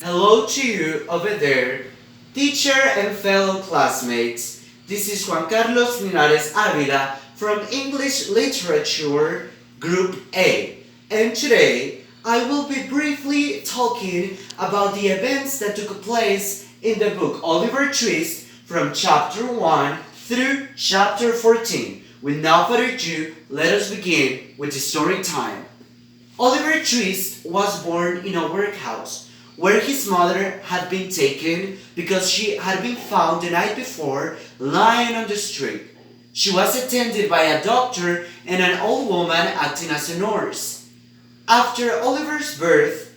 Hello to you over there, teacher and fellow classmates. This is Juan Carlos Linares Avila from English Literature Group A. And today I will be briefly talking about the events that took place in the book Oliver Twist from chapter 1 through chapter 14. With no further ado, let us begin with the story time. Oliver Twist was born in a workhouse where his mother had been taken because she had been found the night before lying on the street. She was attended by a doctor and an old woman acting as a nurse. After Oliver's birth,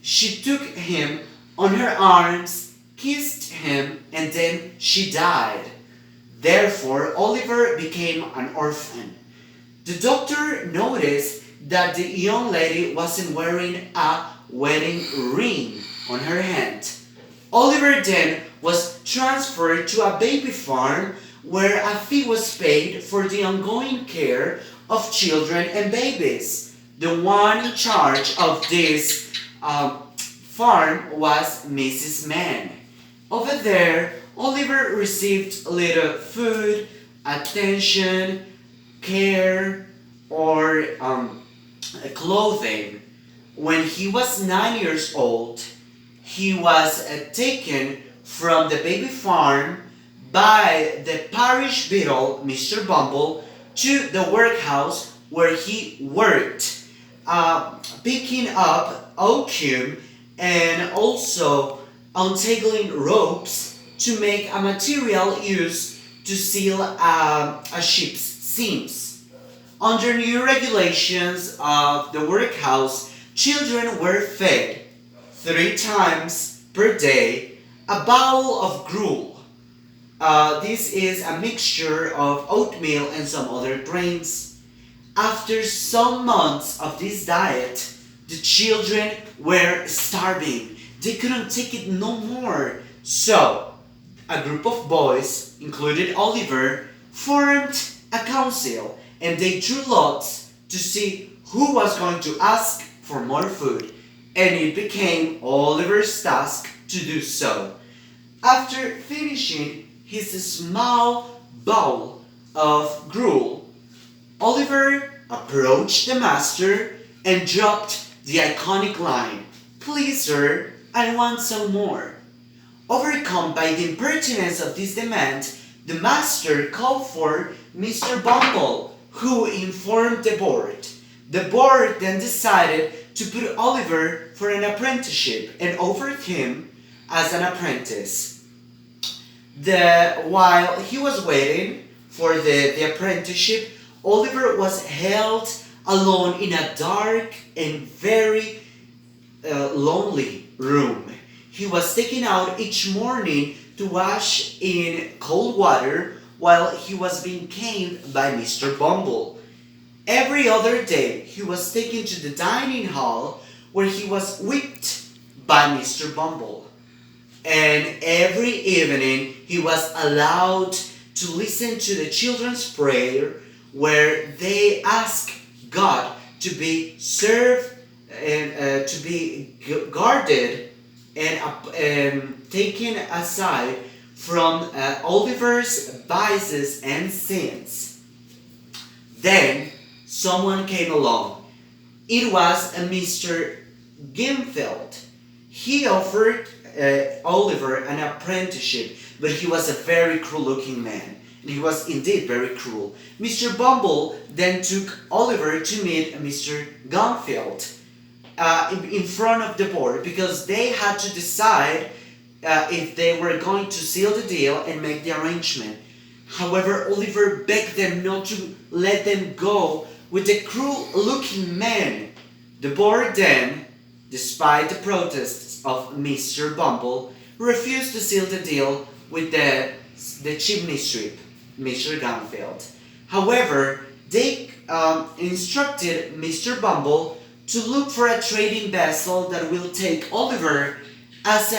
she took him on her arms, kissed him, and then she died. Therefore, Oliver became an orphan. The doctor noticed that the young lady wasn't wearing a wedding ring on her hand. Oliver then was transferred to a baby farm where a fee was paid for the ongoing care of children and babies. The one in charge of this farm was Mrs. Mann. Over there, Oliver received little food, attention, care, or clothing. When he was 9 years old, he was taken from the baby farm by the parish beadle, Mr. Bumble, to the workhouse where he worked, picking up oakum and also untangling ropes to make a material used to seal a ship's seams. Under new regulations of the workhouse, children were fed 3 times per day a bowl of gruel. This is a mixture of oatmeal and some other grains. After some months of this diet, the children were starving. They couldn't take it no more. So, a group of boys, including Oliver, formed a council and they drew lots to see who was going to ask for more food, and it became Oliver's task to do so. After finishing his small bowl of gruel, Oliver approached the master and dropped the iconic line, "Please, sir, I want some more." Overcome by the impertinence of this demand, the master called for Mr. Bumble, who informed the board. The board then decided to put Oliver for an apprenticeship and offered him as an apprentice. While he was waiting for the apprenticeship, Oliver was held alone in a dark and very lonely room. He was taken out each morning to wash in cold water while he was being caned by Mr. Bumble. Every other day, he was taken to the dining hall where he was whipped by Mr. Bumble. And every evening, he was allowed to listen to the children's prayer where they ask God to be served and to be guarded and taken aside from Oliver's vices and sins. Then someone came along. It was a Mr. Gimfeld. He offered Oliver an apprenticeship, but he was a very cruel-looking man. And he was indeed very cruel. Mr. Bumble then took Oliver to meet Mr. Gumfield in front of the board because they had to decide if they were going to seal the deal and make the arrangement. However, Oliver begged them not to let them go with the cruel-looking man. The board then, despite the protests of Mr. Bumble, refused to seal the deal with the chimney sweep, Mr. Gumfield. However, they instructed Mr. Bumble to look for a trading vessel that will take Oliver as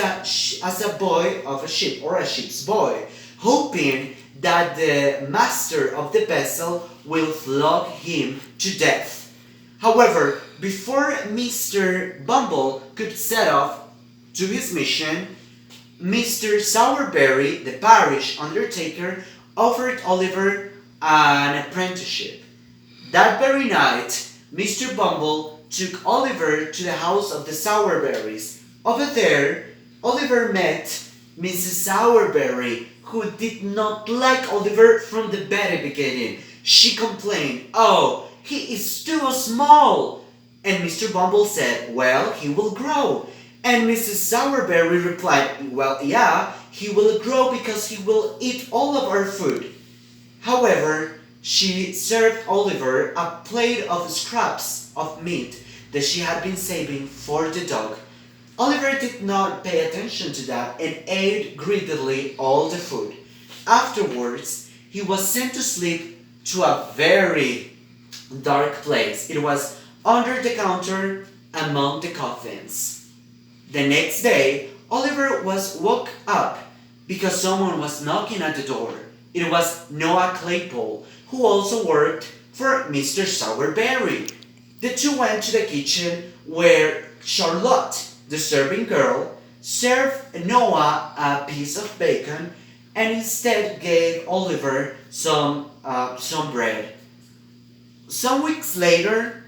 a boy of a ship or a ship's boy, hoping that the master of the vessel will flog him to death. However, before Mr. Bumble could set off, to his mission, Mr. Sowerberry, the parish undertaker, offered Oliver an apprenticeship. That very night, Mr. Bumble took Oliver to the house of the Sowerberrys. Over there, Oliver met Mrs. Sowerberry, who did not like Oliver from the very beginning. She complained, "Oh, he is too small." And Mr. Bumble said, "Well, he will grow." And Mrs. Sowerberry replied, "Well, yeah, he will grow because he will eat all of our food." However, she served Oliver a plate of scraps of meat that she had been saving for the dog. Oliver did not pay attention to that and ate greedily all the food. Afterwards, he was sent to sleep to a very dark place. It was under the counter among the coffins. The next day, Oliver was woke up because someone was knocking at the door. It was Noah Claypole, who also worked for Mr. Sowerberry. The two went to the kitchen where Charlotte, the serving girl, served Noah a piece of bacon and instead gave Oliver some bread. Some weeks later,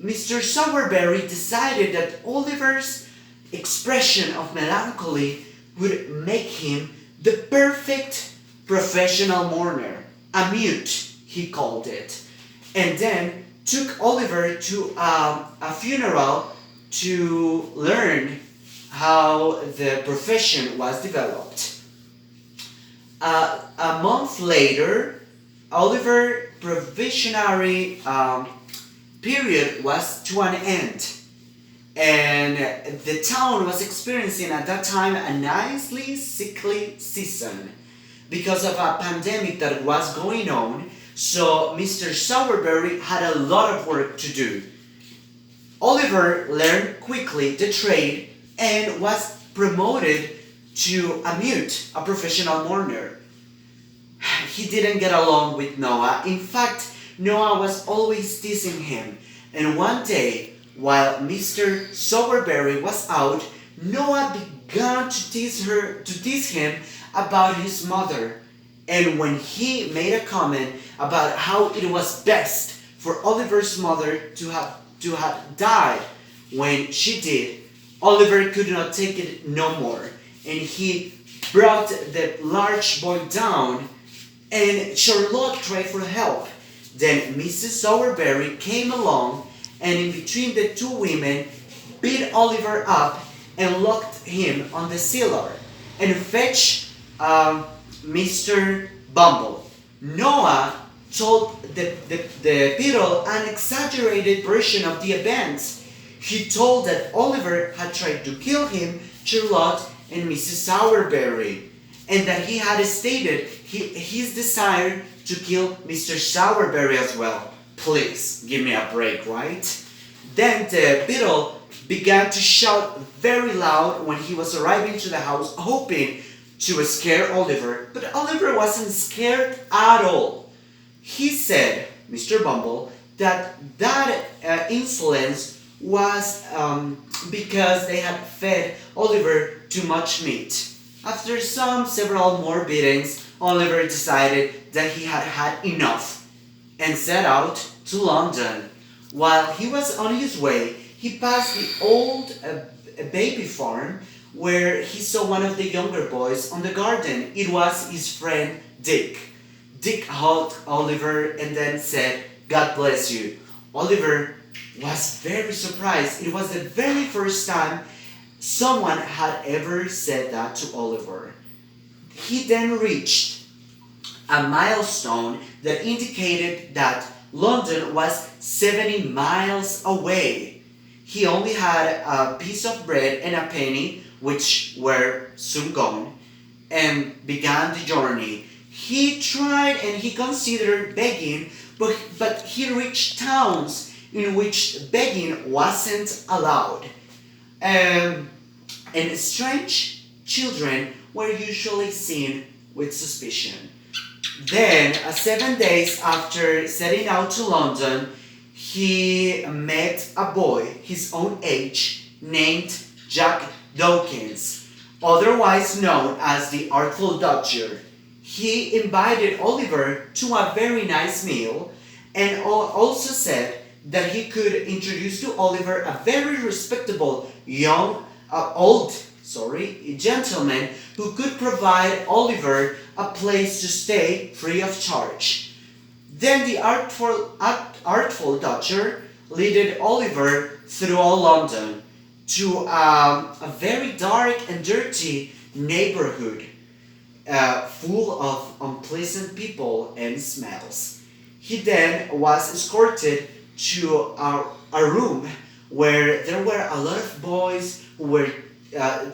Mr. Sowerberry decided that Oliver's expression of melancholy would make him the perfect professional mourner. A mute, he called it. And then took Oliver to a funeral to learn how the profession was developed. A month later, Oliver's probationary period was to an end. And the town was experiencing at that time a nicely sickly season because of a pandemic that was going on. So Mr. Sowerberry had a lot of work to do. Oliver learned quickly the trade and was promoted to a mute, a professional mourner. He didn't get along with Noah. In fact, Noah was always teasing him. And one day, while Mr. Sowerberry was out, Noah began to tease him about his mother. And when he made a comment about how it was best for Oliver's mother to have died when she did, Oliver could not take it no more. And he brought the large boy down, and Charlotte tried for help. Then Mrs. Sowerberry came along, and in between the two women, beat Oliver up and locked him on the cellar and fetched Mr. Bumble. Noah told the beetle an exaggerated version of the events. He told that Oliver had tried to kill him, Charlotte, and Mrs. Sowerberry, and that he had stated his desire to kill Mr. Sowerberry as well. Please, give me a break, right? Then the beetle began to shout very loud when he was arriving to the house, hoping to scare Oliver. But Oliver wasn't scared at all. He said, Mr. Bumble, that insolence was because they had fed Oliver too much meat. After several more beatings, Oliver decided that he had had enough and set out to London. While he was on his way, he passed the old baby farm where he saw one of the younger boys on the garden. It was his friend Dick. Dick hugged Oliver and then said, "God bless you." Oliver was very surprised. It was the very first time someone had ever said that to Oliver. He then reached a milestone that indicated that London was 70 miles away. He only had a piece of bread and a penny, which were soon gone, and began the journey. He tried and he considered begging, but he reached towns in which begging wasn't allowed. And strange children were usually seen with suspicion. Then, 7 days after setting out to London, he met a boy his own age named Jack Dawkins, otherwise known as the Artful Dodger. He invited Oliver to a very nice meal and also said that he could introduce to Oliver a very respectable old gentleman who could provide Oliver a place to stay free of charge. Then the artful Dodger led Oliver through all London to a very dark and dirty neighborhood full of unpleasant people and smells. He then was escorted to a room where there were a lot of boys who were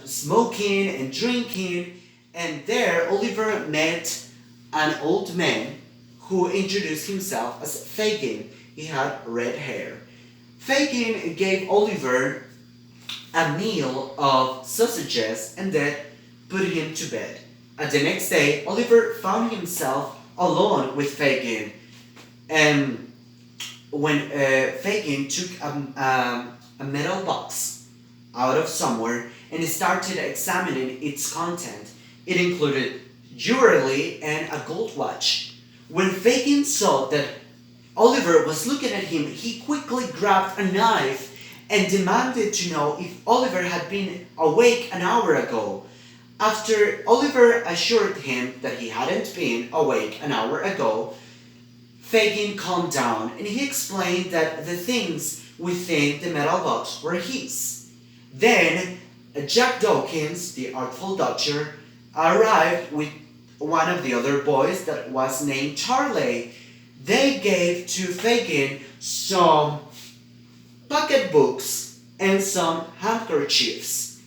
smoking and drinking, and there Oliver met an old man who introduced himself as Fagin. He had red hair. Fagin gave Oliver a meal of sausages and then put him to bed. The next day, Oliver found himself alone with Fagin, and when Fagin took a metal box out of somewhere and started examining its content, it included jewelry and a gold watch. When Fagin saw that Oliver was looking at him, he quickly grabbed a knife and demanded to know if Oliver had been awake an hour ago. After Oliver assured him that he hadn't been awake an hour ago, Fagin calmed down and he explained that the things within the metal box were his. Then Jack Dawkins, the Artful Dodger, arrived with one of the other boys that was named Charlie. They gave to Fagin some pocketbooks and some handkerchiefs.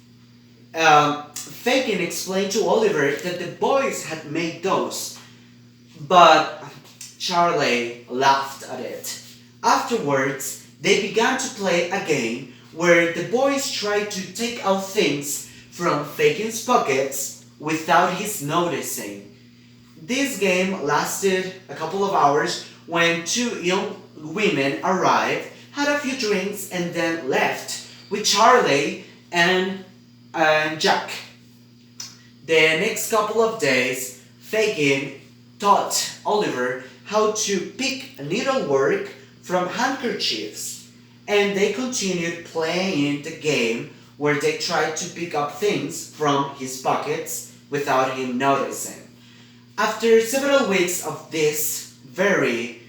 Fagin explained to Oliver that the boys had made those, but Charlie laughed at it. Afterwards, they began to play a game where the boys tried to take out things from Fagin's pockets without his noticing. This game lasted a couple of hours when two young women arrived, had a few drinks, and then left with Charlie and Jack. The next couple of days, Fagin taught Oliver how to pick needlework from handkerchiefs, and they continued playing the game where they tried to pick up things from his pockets without him noticing. After several weeks of this very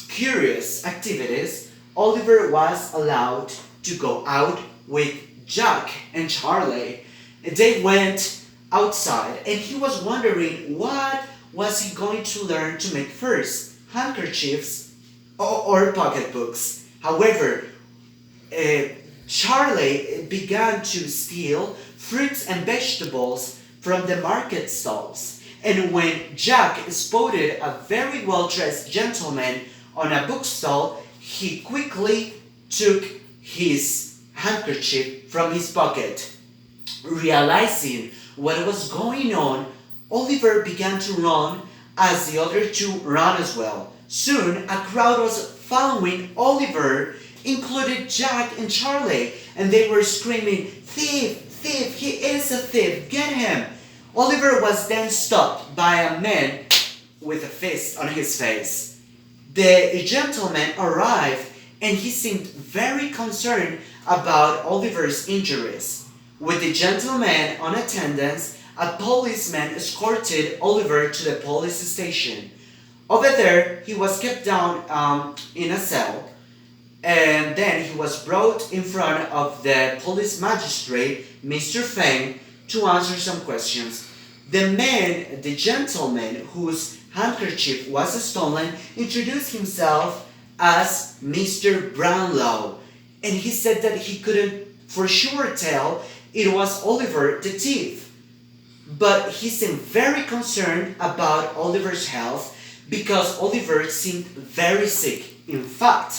curious activities, Oliver was allowed to go out with Jack and Charlie. They went outside and he was wondering what was he going to learn to make first, handkerchiefs or pocketbooks. However, Charlie began to steal fruits and vegetables from the market stalls. And when Jack spotted a very well-dressed gentleman on a bookstall, he quickly took his handkerchief from his pocket. Realizing what was going on, Oliver began to run as the other two ran as well. Soon, a crowd was following Oliver, included Jack and Charlie, and they were screaming, "Thief! Thief! He is a thief! Get him!" Oliver was then stopped by a man with a fist on his face. The gentleman arrived and he seemed very concerned about Oliver's injuries. With the gentleman on attendance, a policeman escorted Oliver to the police station. Over there, he was kept down in a cell, and then he was brought in front of the police magistrate, Mr. Fang, to answer some questions. The gentleman whose handkerchief was stolen, introduced himself as Mr. Brownlow, and he said that he couldn't for sure tell it was Oliver the thief. But he seemed very concerned about Oliver's health because Oliver seemed very sick. In fact,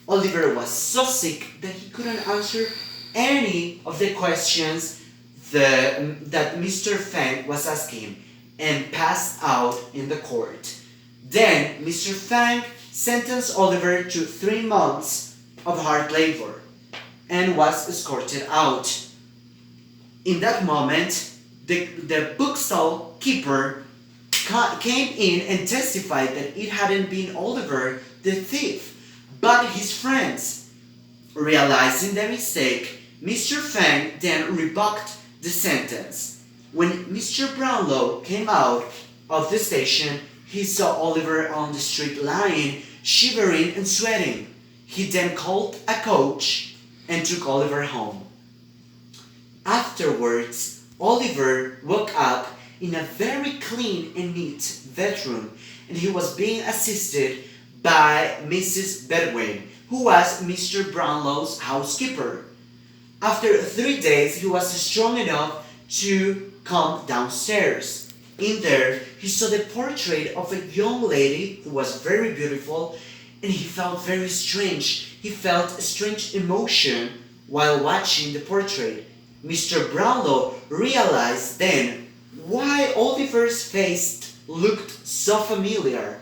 Oliver was so sick that he couldn't answer any of the questions that Mr. Fang was asking him and passed out in the court. Then Mr. Fang sentenced Oliver to 3 months of hard labor and was escorted out. In that moment, the bookstall keeper came in and testified that it hadn't been Oliver the thief, but his friends. Realizing the mistake, Mr. Fang then revoked the sentence. When Mr. Brownlow came out of the station, he saw Oliver on the street lying, shivering and sweating. He then called a coach and took Oliver home. Afterwards, Oliver woke up in a very clean and neat bedroom, and he was being assisted by Mrs. Bedwin, who was Mr. Brownlow's housekeeper. After 3 days, he was strong enough to come downstairs. In there, he saw the portrait of a young lady who was very beautiful, and he felt very strange. He felt a strange emotion while watching the portrait. Mr. Brownlow realized then why Oliver's face looked so familiar.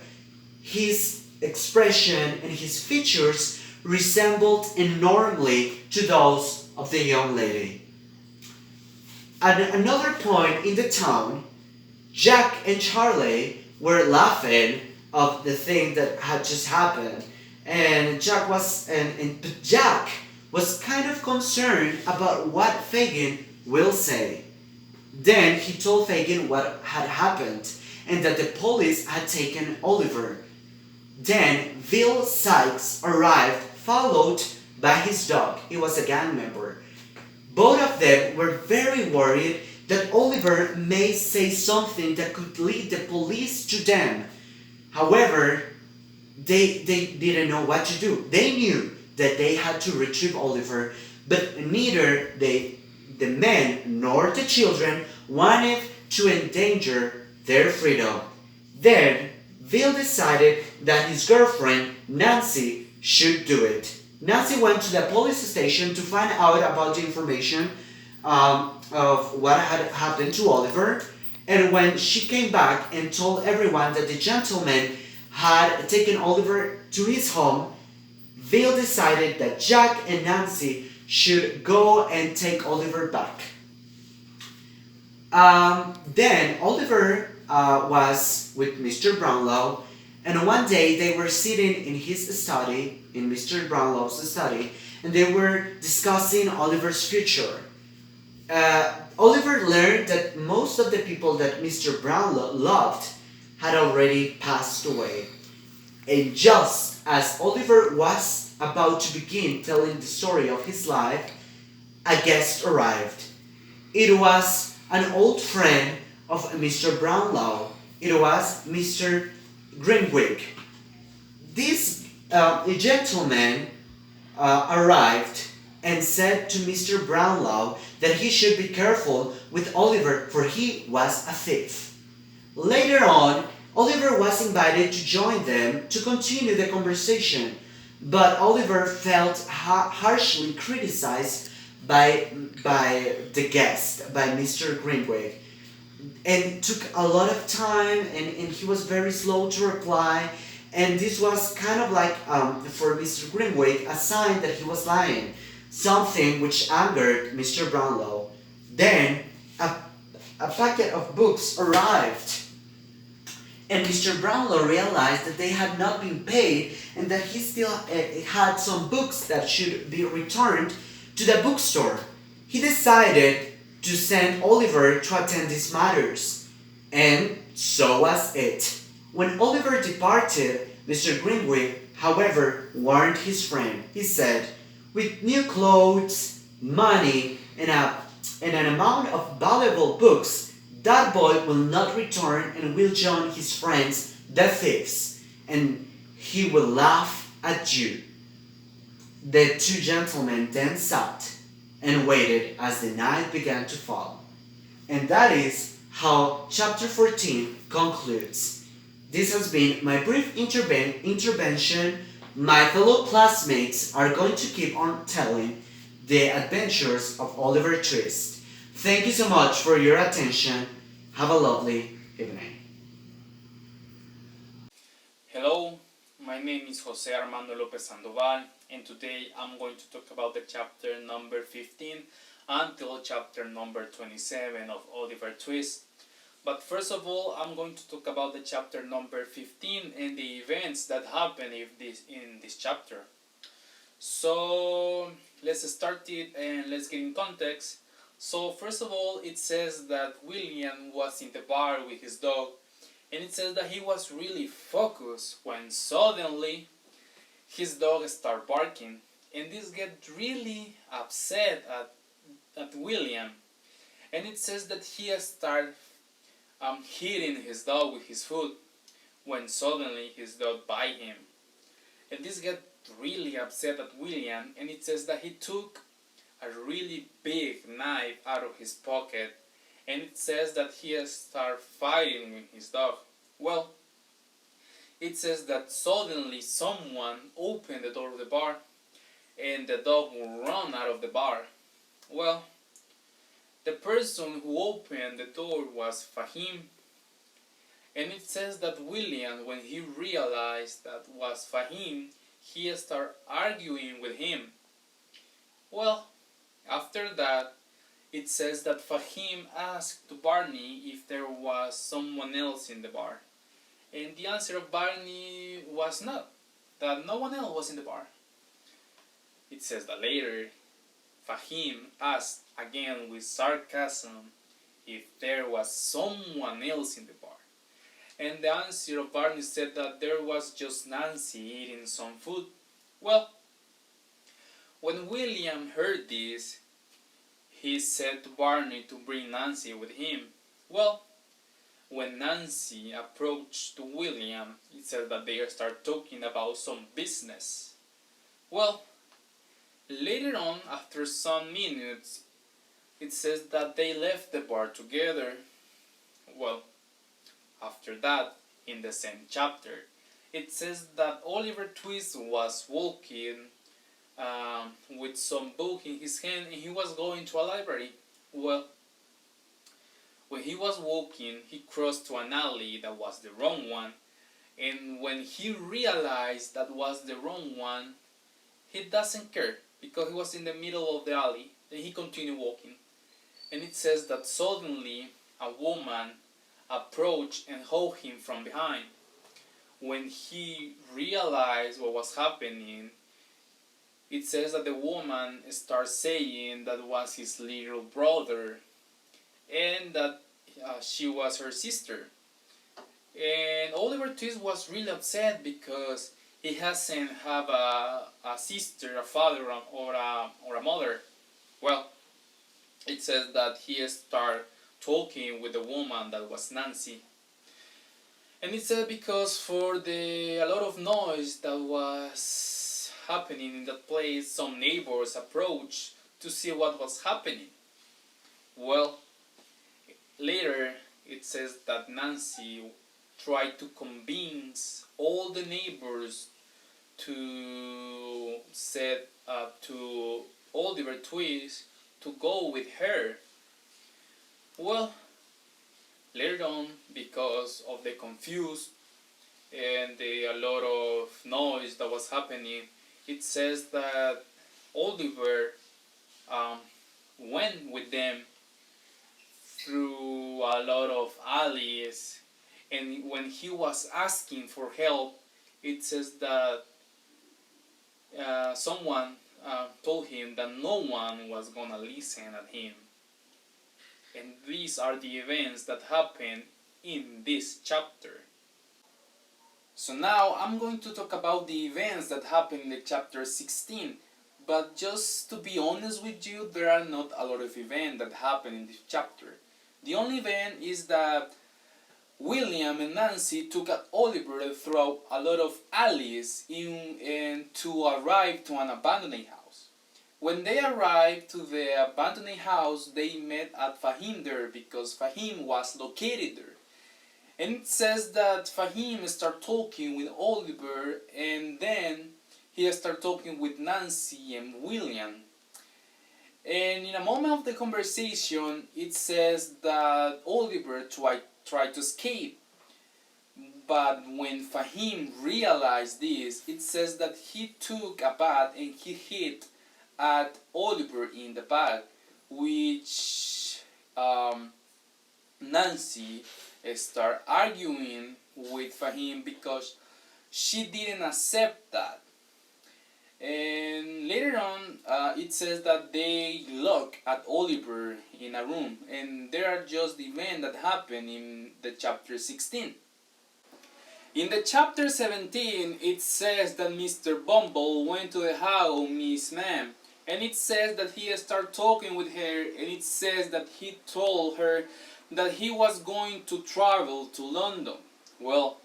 His expression and his features resembled enormously to those of the young lady. At another point in the town, Jack and Charlie were laughing of the thing that had just happened, and Jack was kind of concerned about what Fagin will say. Then he told Fagin what had happened and that the police had taken Oliver. Then Bill Sykes arrived, followed by his dog. He was a gang member. Both of them were very worried that Oliver may say something that could lead the police to them. However, they didn't know what to do. They knew that they had to retrieve Oliver, but neither the men nor the children wanted to endanger their freedom. Then Bill decided that his girlfriend, Nancy, should do it. Nancy went to the police station to find out about the information of what had happened to Oliver. And when she came back and told everyone that the gentleman had taken Oliver to his home, Bill decided that Jack and Nancy should go and take Oliver back. Then Oliver was with Mr. Brownlow, and one day they were sitting in his study, in Mr. Brownlow's study, and they were discussing Oliver's future. Oliver learned that most of the people that Mr. Brownlow loved had already passed away. And just as Oliver was about to begin telling the story of his life, a guest arrived. It was an old friend of Mr. Brownlow. It was Mr. Grimwig. This gentleman arrived and said to Mr. Brownlow that he should be careful with Oliver, for he was a thief. Later on, Oliver was invited to join them to continue the conversation, but Oliver felt harshly criticized by the guest, by Mr. Grimwig. And it took a lot of time, and he was very slow to reply. And this was kind of like, for Mr. Grimwig, a sign that he was lying, something which angered Mr. Brownlow. Then a packet of books arrived, and Mr. Brownlow realized that they had not been paid and that he still had some books that should be returned to the bookstore. He decided to send Oliver to attend these matters, and so was it. When Oliver departed, Mr. Grimwig, however, warned his friend. He said, "With new clothes, money, and an amount of valuable books, that boy will not return and will join his friends, the thieves, and he will laugh at you." The two gentlemen then sat and waited as the night began to fall. And that is how chapter 14 concludes. This has been my brief intervention. My fellow classmates are going to keep on telling the adventures of Oliver Twist. Thank you so much for your attention. Have a lovely evening. Hello, my name is Jose Armando Lopez Sandoval, and today I'm going to talk about the chapter number 15, until chapter number 27 of Oliver Twist. But first of all, I'm going to talk about the chapter number 15 and the events that happen in this chapter. So let's start it and let's get in context. So first of all, it says that William was in the bar with his dog, and it says that he was really focused when suddenly his dog started barking, and this get really upset at William, and it says that he started hitting his dog with his foot when suddenly his dog bite him, and this get really upset at William, and it says that he took a really big knife out of his pocket, and it says that he started fighting with his dog. Well, it says that suddenly someone opened the door of the bar and the dog ran out of the bar. Well, the person who opened the door was Fahim, and it says that William, when he realized that was Fahim, he started arguing with him. Well, after that, it says that Fahim asked Barney if there was someone else in the bar. And the answer of Barney was not, that no one else was in the bar. It says that later, Fahim asked again with sarcasm if there was someone else in the bar. And the answer of Barney said that there was just Nancy eating some food. Well, when William heard this, he said to Barney to bring Nancy with him. Well, when Nancy approached to William, it said that they start talking about some business. Well, later on, after some minutes, it says that they left the bar together. Well, after that, in the same chapter, it says that Oliver Twist was walking with some book in his hand, and he was going to a library. Well, when he was walking, he crossed to an alley that was the wrong one, and when he realized that was the wrong one, he doesn't care because he was in the middle of the alley. Then he continued walking, and it says that suddenly a woman approached and hugged him from behind. When he realized what was happening, it says that the woman starts saying that was his little brother and that she was her sister. And Oliver Twist was really upset because he hasn't have a sister, a father, or a mother. Well, it says that he started talking with the woman that was Nancy. And it said because for a lot of noise that was happening in that place, some neighbors approached to see what was happening. Well, later it says that Nancy tried to convince all the neighbors to set to Oliver Twist to go with her. Well, later on, because of the confused and a lot of noise that was happening, it says that Oliver went with them through a lot of alleys, and when he was asking for help, it says that someone told him that no one was gonna listen at him. And these are the events that happen in this chapter. So now I'm going to talk about the events that happen in the chapter 16. But just to be honest with you, there are not a lot of events that happen in this chapter. The only event is that William and Nancy took Oliver through a lot of alleys to arrive to an abandoned house. When they arrived to the abandoned house, they met at Fahim there because Fahim was located there. And it says that Fahim started talking with Oliver, and then he started talking with Nancy and William. And in a moment of the conversation, it says that Oliver tried to escape. But when Fahim realized this, it says that he took a bat and he hit at Oliver in the back. which Nancy start arguing with Fahim because she didn't accept that. And later on, it says that they look at Oliver in a room, and there are just the events that happen in the chapter 16. In the chapter 17, it says that Mr. Bumble went to the house, Miss Ma'am, and it says that he started talking with her, and it says that he told her that he was going to travel to London. Well,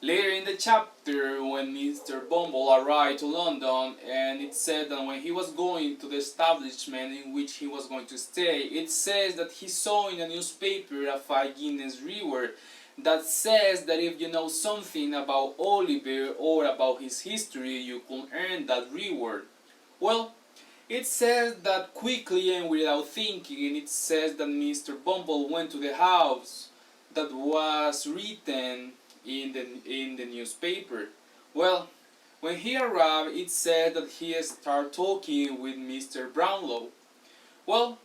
later in the chapter, when Mr. Bumble arrived to London, and it said that when he was going to the establishment in which he was going to stay, it says that he saw in a newspaper a 5 Guinness reward that says that if you know something about Oliver or about his history, you can earn that reward. Well, it says that quickly and without thinking, it says that Mr. Bumble went to the house that was written in the newspaper. Well, when he arrived, it said that he started talking with Mr. Brownlow. Well,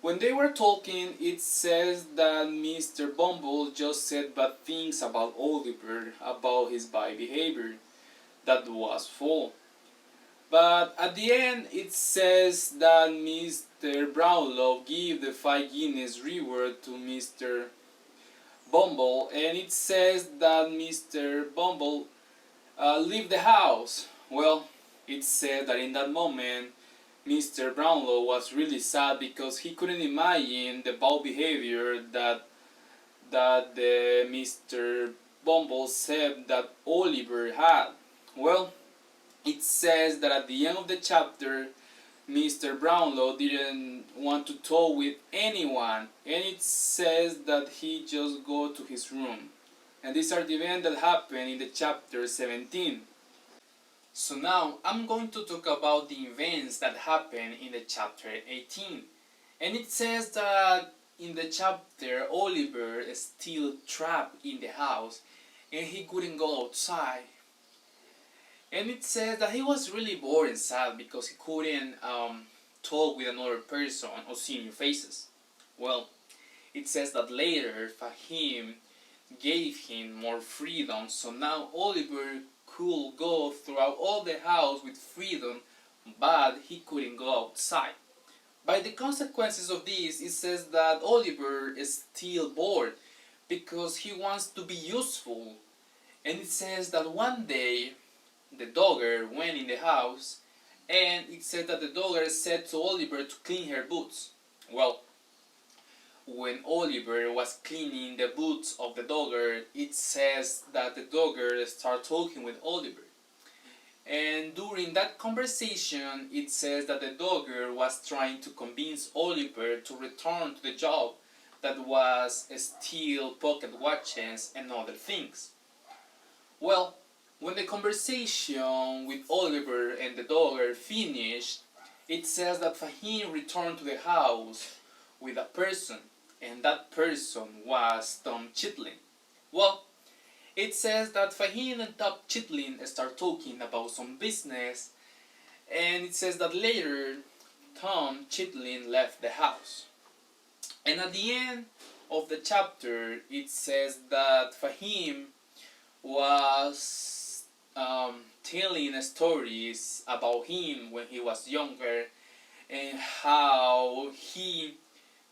when they were talking, it says that Mr. Bumble just said bad things about Oliver, about his bad behavior. That was false. But at the end, it says that Mr. Brownlow gave the 5 Guinness reward to Mr. Bumble, and it says that Mr. Bumble left the house. Well, it said that in that moment, Mr. Brownlow was really sad because he couldn't imagine the bad behavior that the Mr. Bumble said that Oliver had. Well, it says that at the end of the chapter, Mr. Brownlow didn't want to talk with anyone, and it says that he just go to his room. And these are the events that happen in the chapter 17. So now I'm going to talk about the events that happen in the chapter 18. And it says that in the chapter Oliver is still trapped in the house and he couldn't go outside. And it says that he was really bored and sad because he couldn't talk with another person or see new faces. Well, it says that later Fahim gave him more freedom, so now Oliver could go throughout all the house with freedom, but he couldn't go outside. By the consequences of this, it says that Oliver is still bored because he wants to be useful. And it says that one day the dogger went in the house, and it said that the dogger said to Oliver to clean her boots. Well, when Oliver was cleaning the boots of the dogger, it says that the dogger started talking with Oliver. And during that conversation, it says that the dogger was trying to convince Oliver to return to the job that was steal pocket watches and other things. Well, when the conversation with Oliver and the dogger finished, it says that Fahim returned to the house with a person, and that person was Tom Chitlin. Well, it says that Fahim and Tom Chitlin start talking about some business, and it says that later Tom Chitlin left the house. And at the end of the chapter, it says that Fahim was telling stories about him when he was younger and how he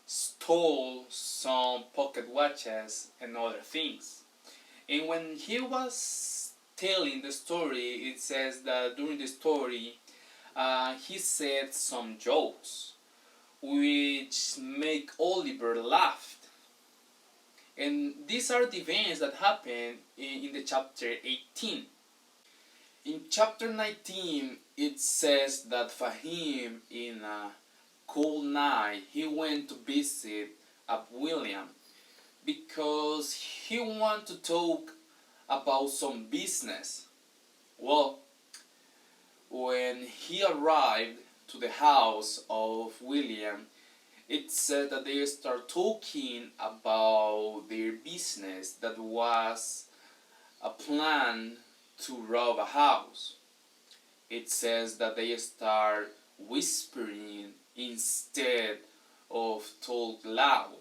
stole some pocket watches and other things. And when he was telling the story, it says that during the story he said some jokes which make Oliver laugh. And these are the events that happen in the chapter 18. In chapter 19, it says that Fahim, in a cold night, he went to visit William because he wanted to talk about some business. Well, when he arrived to the house of William, it said that they start talking about their business that was a plan to rob a house. It says that they start whispering instead of talk loud,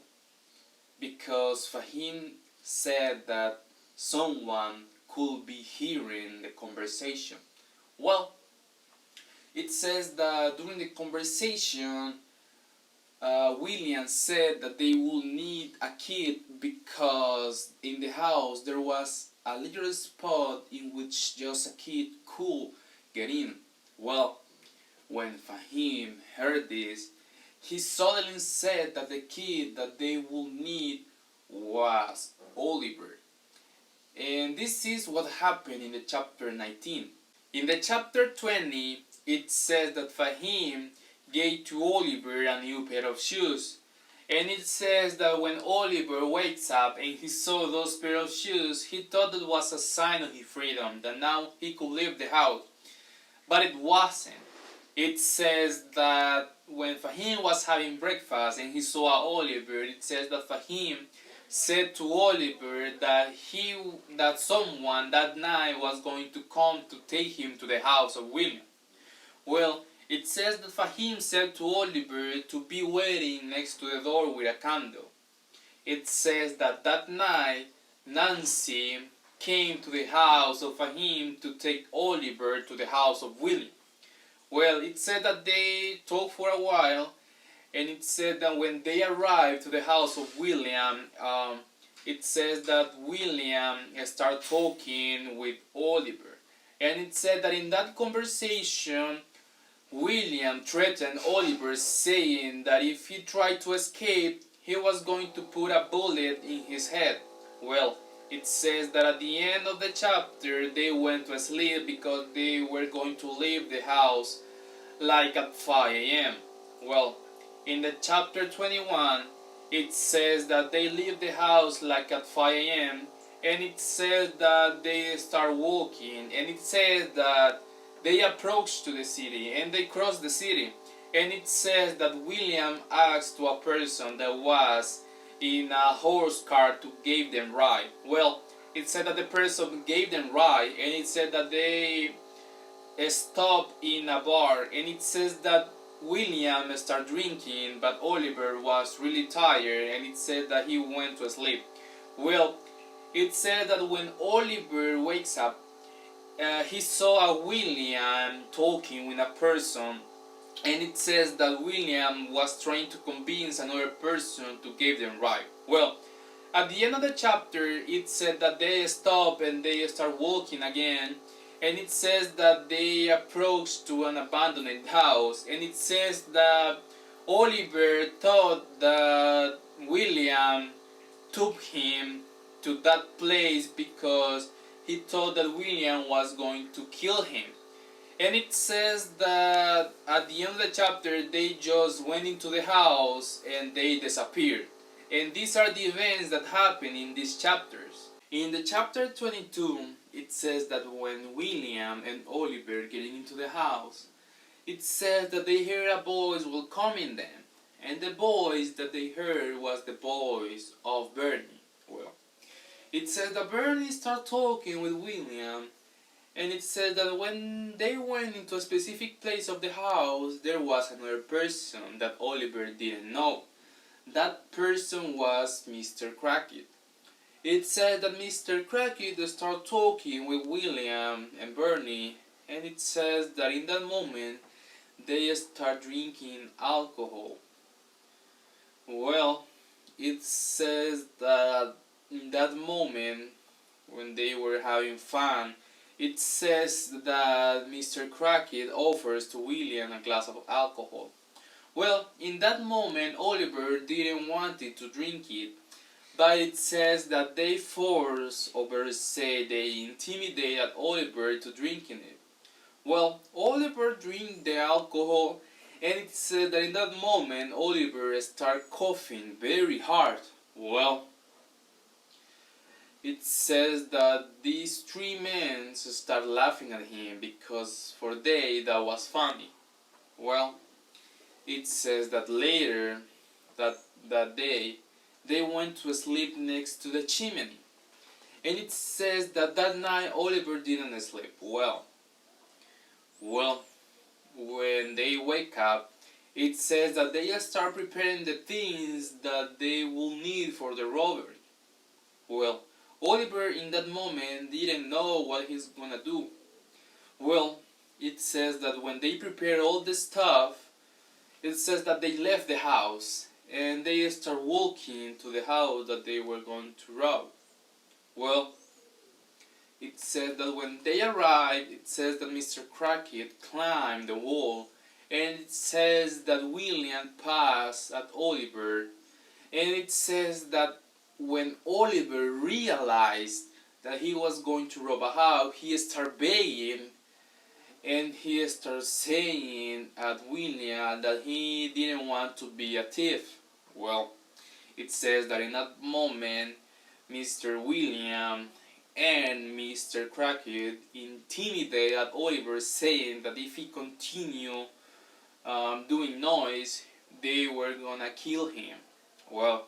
because Fahim said that someone could be hearing the conversation. Well, it says that during the conversation, William said that they will need a kid because in the house there was a little spot in which just a kid could get in. Well, when Fahim heard this, he suddenly said that the kid that they will need was Oliver. And this is what happened in the chapter 19. In the chapter 20, it says that Fahim gave to Oliver a new pair of shoes. And it says that when Oliver wakes up and he saw those pair of shoes, he thought it was a sign of his freedom, that now he could leave the house. But it wasn't. It says that when Fahim was having breakfast and he saw Oliver, it says that Fahim said to Oliver that someone that night was going to come to take him to the house of William. Well, it says that Fahim said to Oliver to be waiting next to the door with a candle. It says that that night Nancy came to the house of Fahim to take Oliver to the house of William. Well, it said that they talked for a while, and it said that when they arrived to the house of William, it says that William started talking with Oliver. And it said that in that conversation, William threatened Oliver, saying that if he tried to escape, he was going to put a bullet in his head. Well, it says that at the end of the chapter, they went to sleep because they were going to leave the house like at 5 a.m. Well, in the chapter 21, it says that they leave the house like at 5 a.m. and it says that they start walking, and it says that they approach to the city and they cross the city, and it says that William asked to a person that was in a horse cart to give them ride. Well, it said that the person gave them ride, and it said that they stopped in a bar, and it says that William started drinking, but Oliver was really tired, and it said that he went to sleep. Well, it said that when Oliver wakes up, he saw a William talking with a person, and it says that William was trying to convince another person to give them right. Well, at the end of the chapter, it said that they stop and they start walking again, and it says that they approach to an abandoned house, and it says that Oliver thought that William took him to that place because he thought that William was going to kill him. And it says that at the end of the chapter, they just went into the house and they disappeared. And these are the events that happen in these chapters. In the chapter 22, it says that when William and Oliver getting into the house, it says that they hear a voice welcoming them. And the voice that they heard was the voice of Bernie. Well, it says that Bernie started talking with William, and it said that when they went into a specific place of the house, there was another person that Oliver didn't know. That person was Mr. Crackit. It said that Mr. Crackit started talking with William and Bernie, and it says that in that moment, they start drinking alcohol. Well, it says that in that moment, when they were having fun, it says that Mr. Crackit offers to William a glass of alcohol. Well, in that moment, Oliver didn't want it to drink it, but it says that they force, or say they intimidate Oliver to drinking it. Well, Oliver drank the alcohol, and it said that in that moment, Oliver started coughing very hard. Well, it says that these three men start laughing at him because for they that was funny. Well, it says that later that day they went to sleep next to the chimney, and it says that that night Oliver didn't sleep well. When they wake up, it says that they start preparing the things that they will need for the robbery. Well, Oliver in that moment didn't know what he's gonna do. Well, it says that when they prepare all the stuff, it says that they left the house and they start walking to the house that they were going to rob. Well, it says that when they arrived, it says that Mr. Crackit climbed the wall, and it says that William passed at Oliver, and it says that when Oliver realized that he was going to rob a house, he started begging, and he started saying at William that he didn't want to be a thief. Well, it says that in that moment, Mr. William and Mr. Crackit intimidated Oliver, saying that if he continued doing noise, they were gonna kill him. Well,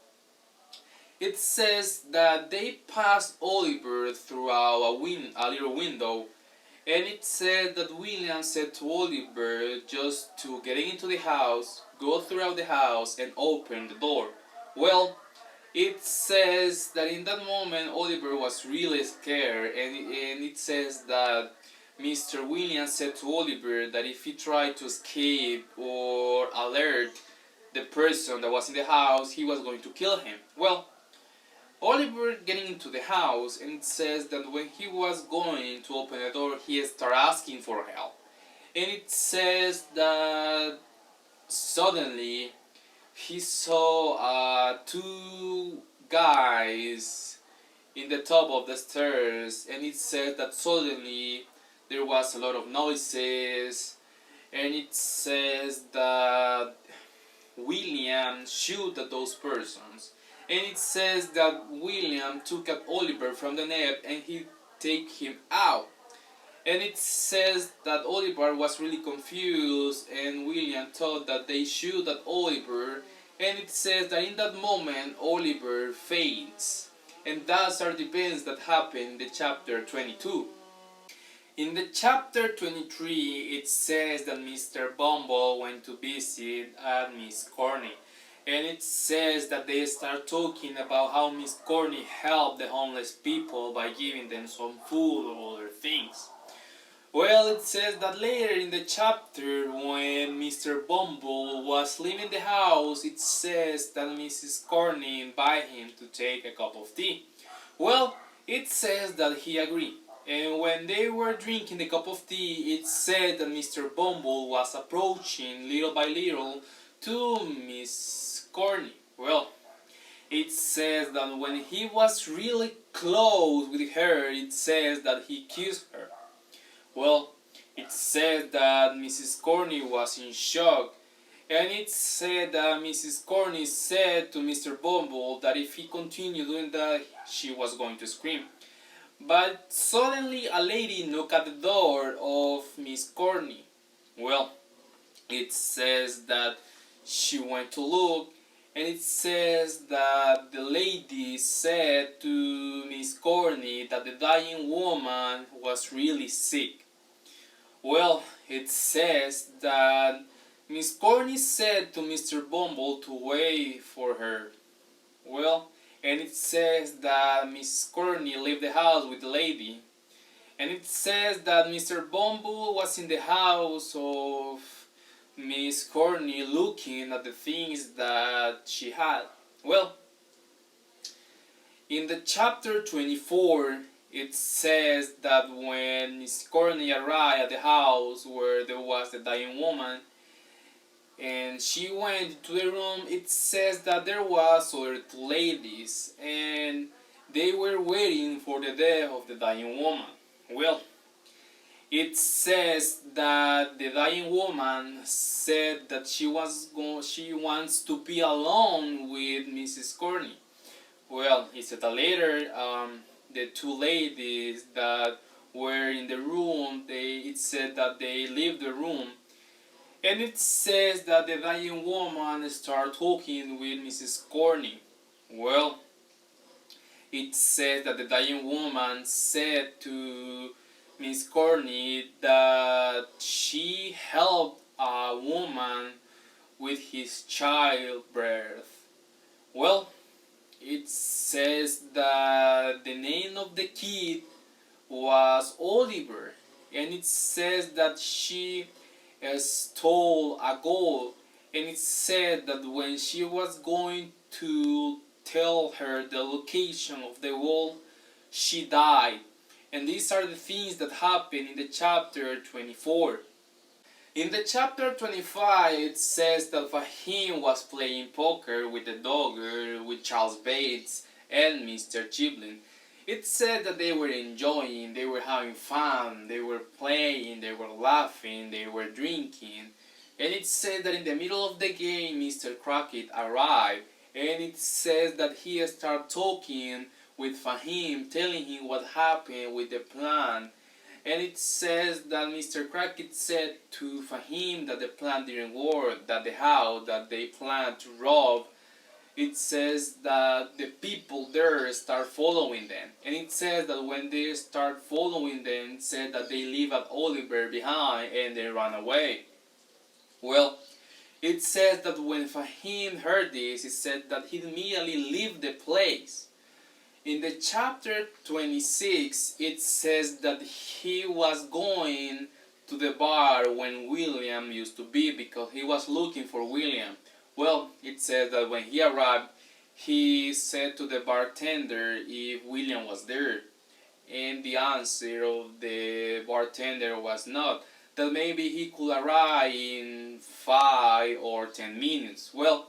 it says that they passed Oliver through a little window, and it said that William said to Oliver just to get into the house, go throughout the house, and open the door. Well, it says that in that moment Oliver was really scared, and it says that Mr. Williams said to Oliver that if he tried to escape or alert the person that was in the house, he was going to kill him. Well, Oliver getting into the house, and it says that when he was going to open the door, he started asking for help. And it says that suddenly he saw two guys in the top of the stairs, and it said that suddenly there was a lot of noises, and it says that William shoot at those persons, and it says that William took at Oliver from the net and he take him out. And it says that Oliver was really confused, and William thought that they shoot at Oliver, and it says that in that moment Oliver faints. And those are the events that happen in the chapter 22. In the chapter 23, it says that Mr. Bumble went to visit Miss Corney. And it says that they start talking about how Miss Corney helped the homeless people by giving them some food or other things. Well, it says that later in the chapter, when Mr. Bumble was leaving the house, it says that Mrs. Corney invited him to take a cup of tea. Well, it says that he agreed. And when they were drinking the cup of tea, it said that Mr. Bumble was approaching little by little to Miss Corney. Well, it says that when he was really close with her, it says that he kissed her. Well, it said that Mrs. Corney was in shock, and it said that Mrs. Corney said to Mr. Bumble that if he continued doing that, she was going to scream. But suddenly a lady knocked at the door of Miss Corney. Well, it says that she went to look, and it says that the lady said to Miss Corney that the dying woman was really sick. Well, it says that Miss Corney said to Mr. Bumble to wait for her. Well, and it says that Miss Corney left the house with the lady. And it says that Mr. Bumble was in the house of Miss Corney looking at the things that she had. Well, in the chapter 24, it says that when Miss Corney arrived at the house where there was the dying woman, and she went to the room, it says that there was other two ladies, and they were waiting for the death of the dying woman. Well, it says that the dying woman said that she wants to be alone with Mrs. Corney. Well, he said that later, the two ladies that were in the room, it said that they left the room. And it says that the dying woman started talking with Mrs. Corney. Well, it says that the dying woman said to Miss Corney that she helped a woman with his childbirth. Well, it says that the name of the kid was Oliver, and it says that she stole a gold, and it said that when she was going to tell her the location of the gold, she died. And these are the things that happen in the chapter 24. In the chapter 25, it says that Fahim was playing poker with the Dogger, with Charles Bates, and Mr. Chiblin. It said that they were enjoying, they were having fun, they were playing, they were laughing, they were drinking. And it said that in the middle of the game, Mr. Crockett arrived, and it says that he started talking with Fahim, telling him what happened with the plan. And it says that Mr. Crockett said to Fahim that the plan didn't work, that the house that they planned to rob, it says that the people there start following them. And it says that when they start following them, it said that they leave at Oliver behind and they run away. Well, it says that when Fahim heard this, it said that he immediately left the place. In the chapter 26, it says that he was going to the bar when William used to be because he was looking for William. Well, it says that when he arrived, he said to the bartender if William was there. And the answer of the bartender was not. That maybe he could arrive in 5 or 10 minutes. Well,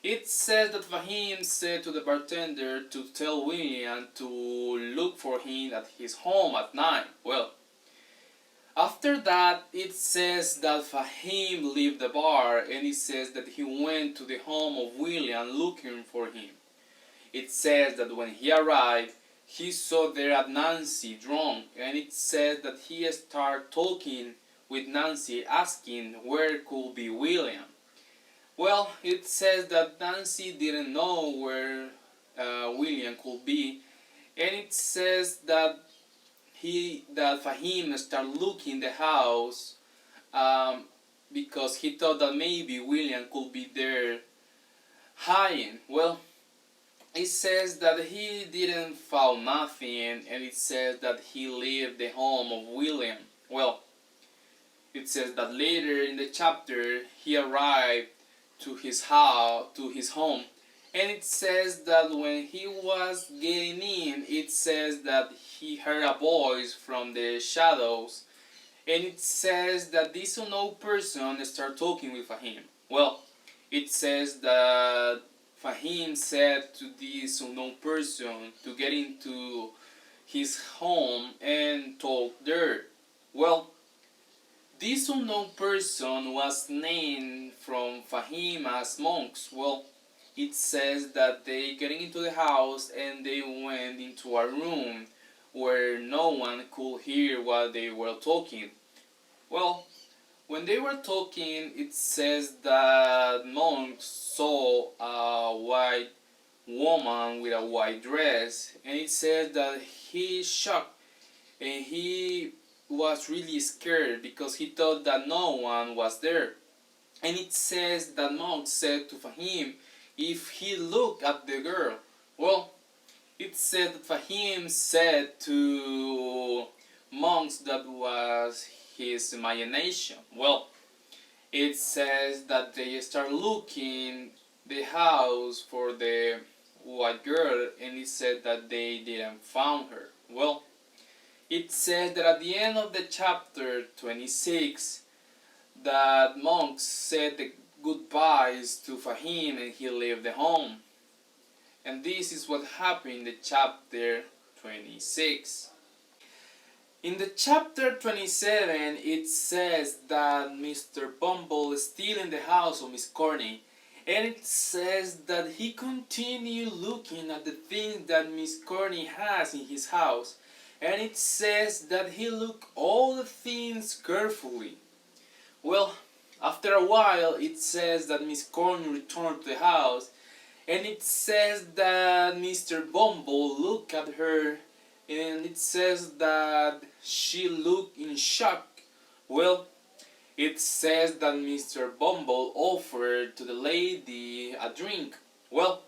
it says that Fahim said to the bartender to tell William to look for him at his home at night. Well, after that, it says that Fahim left the bar and it says that he went to the home of William looking for him. It says that when he arrived, he saw there at Nancy drunk, and it says that he started talking with Nancy asking where could be William. Well, it says that Nancy didn't know where William could be, and it says that Fahim started looking the house because he thought that maybe William could be there hiding. Well, it says that he didn't find nothing, and it says that he left the home of William. Well, it says that later in the chapter he arrived to his house, to his home, and it says that when he was getting in, it says that he heard a voice from the shadows, and it says that this unknown person started talking with Fahim. Well, it says that Fahim said to this unknown person to get into his home and talk there. Well, this unknown person was named from Fahim as monks. Well, it says that they get into the house and they went into a room where no one could hear what they were talking. Well, when they were talking, it says that monks saw a white woman with a white dress, and it says that he shocked and he was really scared because he thought that no one was there. And it says that monk said to Fahim if he looked at the girl. Well, it said that Fahim said to monks that was his imagination. Well, it says that they start looking the house for the white girl, and it said that they didn't find her. Well, it says that at the end of the chapter 26, that monks said the goodbyes to Fahim and he left the home. And this is what happened in the chapter 26. In the chapter 27, it says that Mr. Bumble is still in the house of Miss Corney, and it says that he continued looking at the things that Miss Corney has in his house, and it says that he looked all the things carefully. Well, after a while, it says that Miss Corney returned to the house, and it says that Mr. Bumble looked at her, and it says that she looked in shock. Well, it says that Mr. Bumble offered to the lady a drink. Well,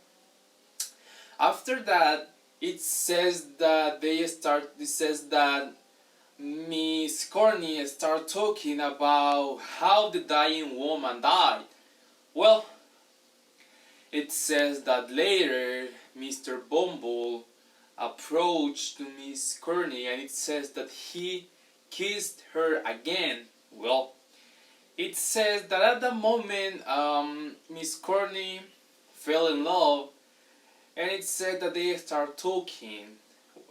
after that, it says that it says that Miss Corney start talking about how the dying woman died. Well, it says that later Mr. Bumble approached to Miss Corney and it says that he kissed her again. Well, it says that at the moment Miss Corney fell in love and it said that they start talking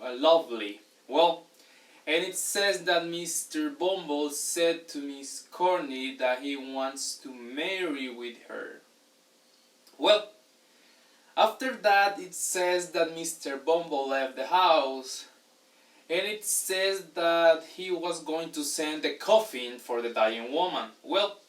lovely. Well, and it says that Mr. Bumble said to Miss Corney that he wants to marry with her. Well, after that it says that Mr. Bumble left the house and it says that he was going to send a coffin for the dying woman. Well,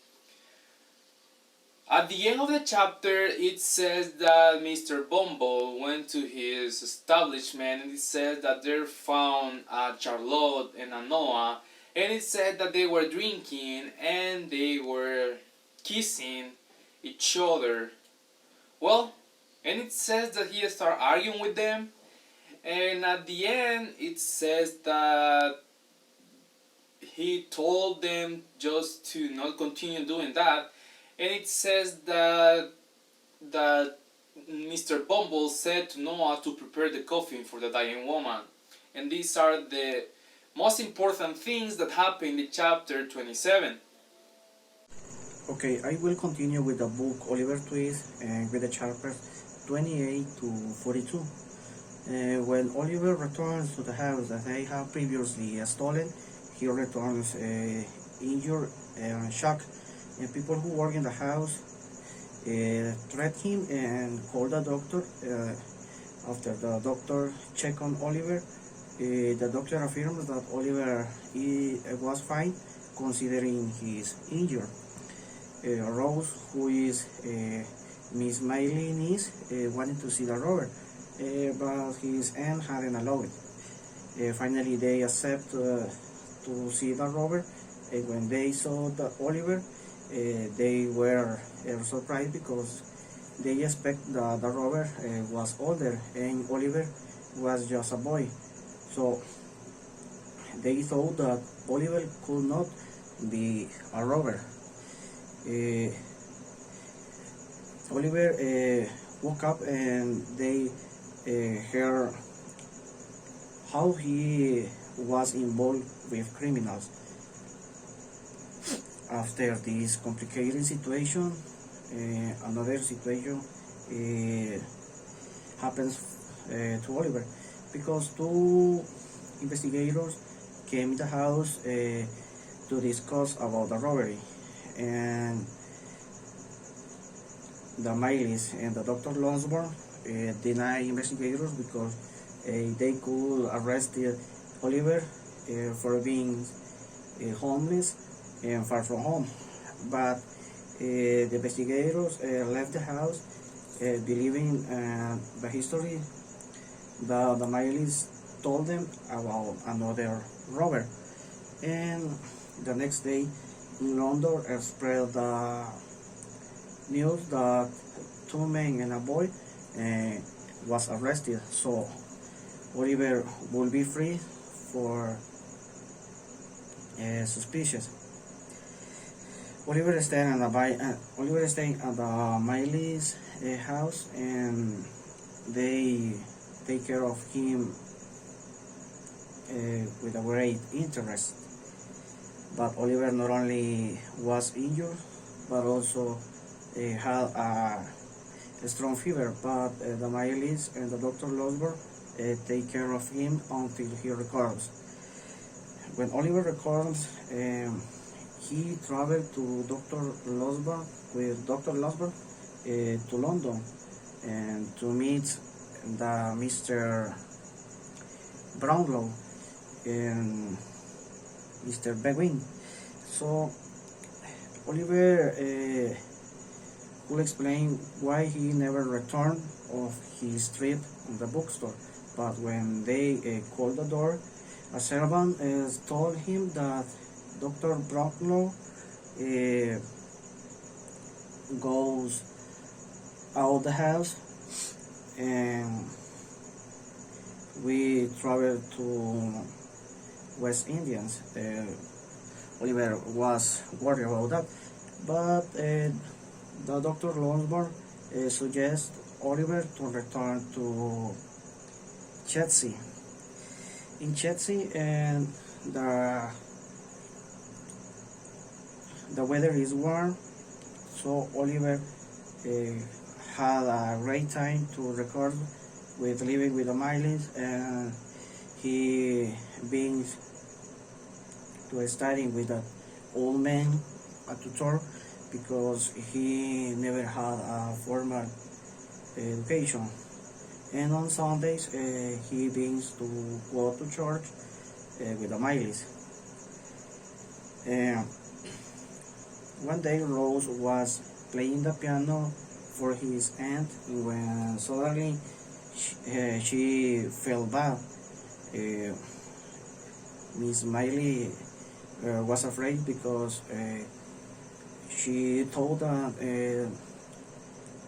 at the end of the chapter, it says that Mr. Bumble went to his establishment and it says that they found a Charlotte and a Noah and it said that they were drinking and they were kissing each other. Well, and it says that he started arguing with them and at the end it says that he told them just to not continue doing that and it says that Mr. Bumble said to Noah to prepare the coffin for the dying woman. And these are the most important things that happen in chapter 27. Okay, I will continue with the book Oliver Twist and with the chapters 28 to 42. When Oliver returns to the house that they have previously stolen, he returns injured and shocked. And people who work in the house threat him and call the doctor. After the doctor check on Oliver, the doctor affirms that Oliver was fine considering his injury. Rose, who is Miss Miley's niece, wanted to see the robber, but his aunt hadn't allowed it. Finally, they accept to see the robber. When they saw the Oliver, they were surprised because they expect that the robber was older and Oliver was just a boy. So they thought that Oliver could not be a robber. Oliver woke up and they heard how he was involved with criminals. After this complicated situation, another situation happens to Oliver because two investigators came in the house to discuss about the robbery, and the Mileys and the Dr. Lonsborn deny investigators because they could arrest Oliver for being homeless and far from home. But the investigators left the house believing the history that the Mileys told them about another robber. And the next day in London spread the news that two men and a boy was arrested. So Oliver will be free for suspicious. Oliver staying at the Miley's house, and they take care of him with a great interest. But Oliver not only was injured, but also had a strong fever. But the Mileys and the Dr. Losberg take care of him until he recovers. When Oliver recovers, he traveled to Dr. Losberg with Dr. Losberg to London and to meet the Mr. Brownlow and Mr. Bewin. So Oliver will explain why he never returned of his trip in the bookstore. But when they called the door, a servant told him that Dr. Brownlow uh, goes out the house, and we travel to West Indians. Oliver was worried about that, but the Dr. Lonsburn suggests Oliver to return to Chelsea. In Chelsea, and the the weather is warm, so Oliver had a great time to record with living with the Mileys, and he been to studying with that old man, a tutor, because he never had a formal education. And on Sundays, he begins to go to church with the Mileys. One day, Rose was playing the piano for his aunt when suddenly she felt bad. Miss Miley was afraid because she thought that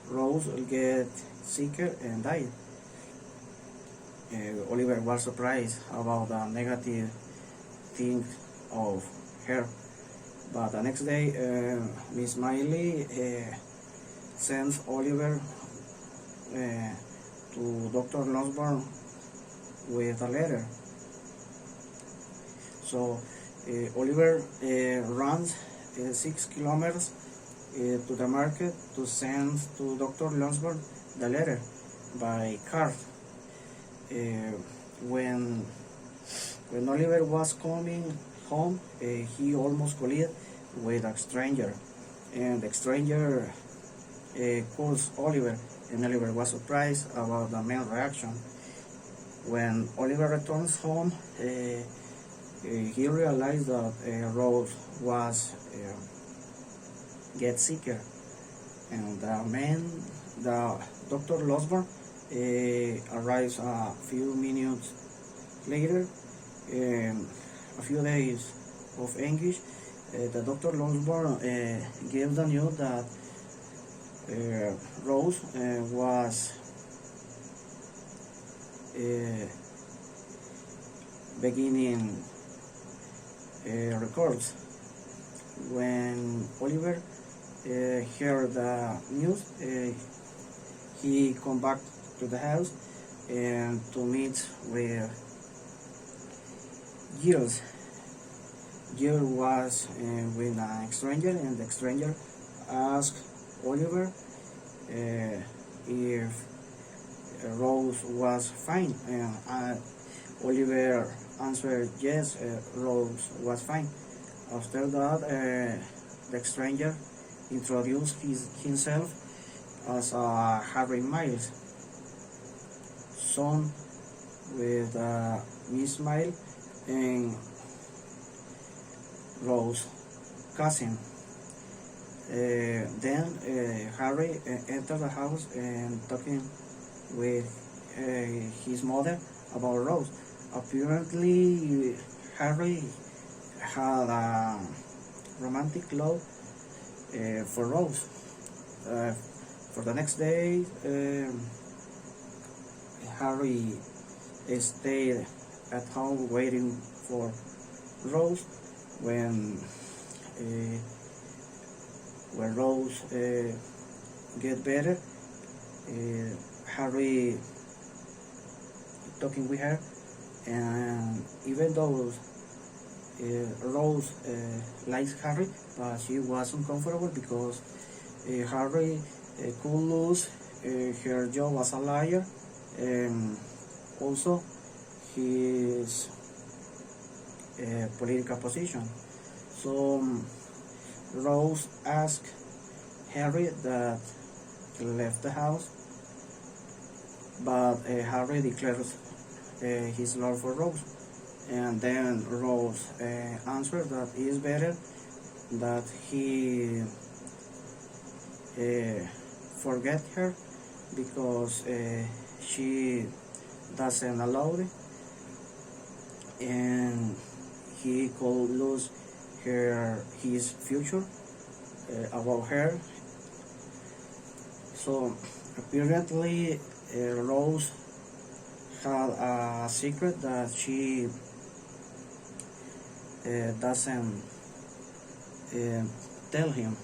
Rose would get sicker and died. Oliver was surprised about the negative thing of her. But the next day, Miss Miley sends Oliver to Dr. Lonsburn with a letter. So Oliver runs 6 kilometers to the market to send to Dr. Lonsburn the letter by car. When Oliver was coming home, he almost collided with a stranger, and the stranger calls Oliver, and Oliver was surprised about the man's reaction. When Oliver returns home, he realized that Rose was get sicker, and the Dr. Losborn, arrives a few minutes later. A few days of anguish, the Dr. Lonsburn gave the news that Rose was beginning records. When Oliver heard the news, he come back to the house and to meet with Giles. Giles was with a stranger, and the stranger asked Oliver if Rose was fine, and Oliver answered yes, Rose was fine. After that, the stranger introduced himself as Harry Miles, son with Miss Miles and Rose cousin. Then Harry entered the house and talking with his mother about Rose. Apparently, Harry had a romantic love for Rose. For the next day, Harry stayed at home waiting for Rose. When Rose get better, Harry talking with her, and even though Rose likes Harry, but she was uncomfortable because Harry could lose her job as a lawyer, and also his political position. So Rose asked Harry that he left the house, but Harry declares his love for Rose, and then Rose answered that it is better that he forget her because she doesn't allow it, and he could lose his future about her. So apparently Rose had a secret that she doesn't tell him.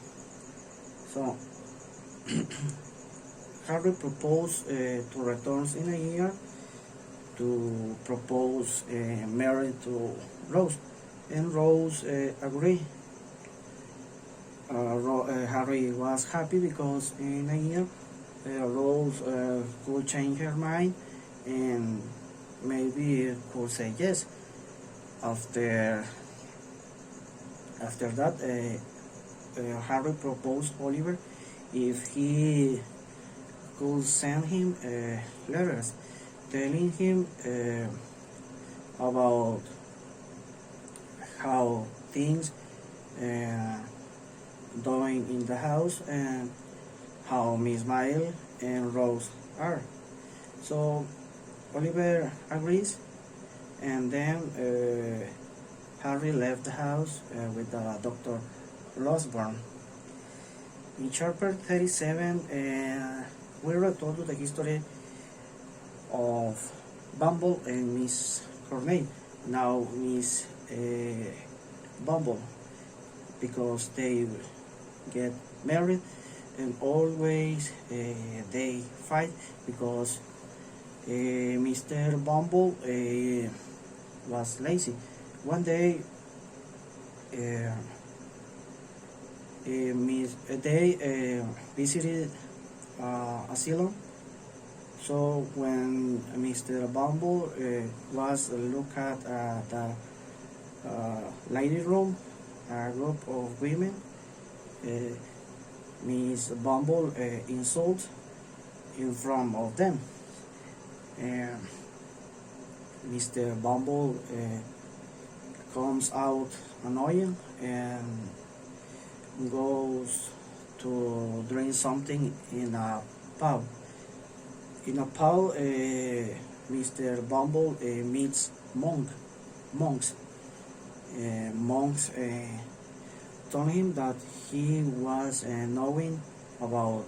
So Harry proposed to return in a year to propose marriage to Rose, and Rose agreed. Harry was happy because in a year Rose could change her mind and maybe could say yes. After that, Harry proposed Oliver if he could send him letters telling him about how things uh, doing in the house and how Miss Mile and Rose are. So Oliver agrees, and then Harry left the house with Dr. Losborn. In chapter 37, we return to the history of Bumble and Miss Cornell. Now Miss Bumble, because they get married and always they fight because Mr. Bumble was lazy. One day they visited asylum. So when Mr. Bumble was look at the lady room, a group of women, Miss Bumble insults in front of them. Mr. Bumble comes out annoying and goes to drink something in a pub. In a pub, Mr. Bumble meets monks. Monks told him that he was knowing about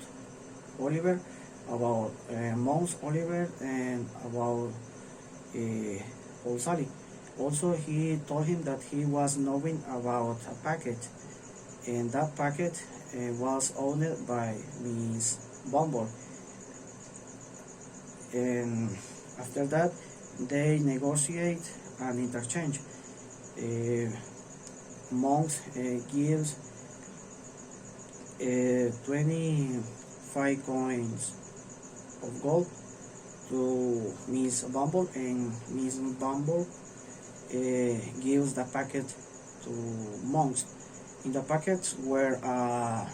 Oliver, about Mons Oliver, and about Old Sally. Also, he told him that he was knowing about a packet, and that packet was owned by Miss Bumble. And after that, they negotiate an interchange. Monks gives 25 coins of gold to Miss Bumble, and Miss Bumble gives the packet to Monks. In the packets were a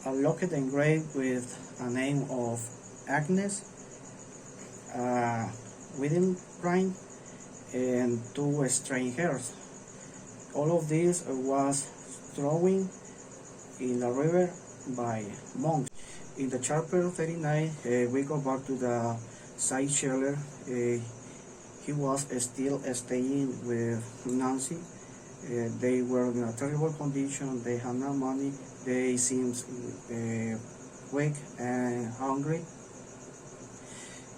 locket engraved with a name of Agnes, a wedding ring, and two strange hairs. All of this was thrown in the river by monks. In the chapter 39, we go back to the Seychelles. He was still staying with Nancy. They were in a terrible condition. They had no money. They seemed weak and hungry.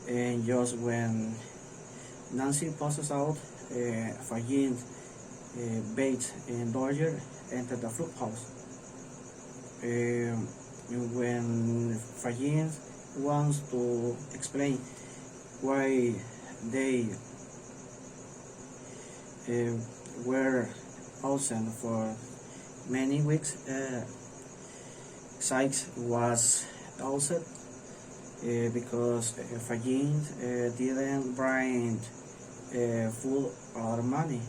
And just when Nancy passes out, Fagin, Bates, and Dodger enter the flute house. When Fagin wants to explain why they were absent for many weeks, Sykes was upset because Fagin didn't bring full or money.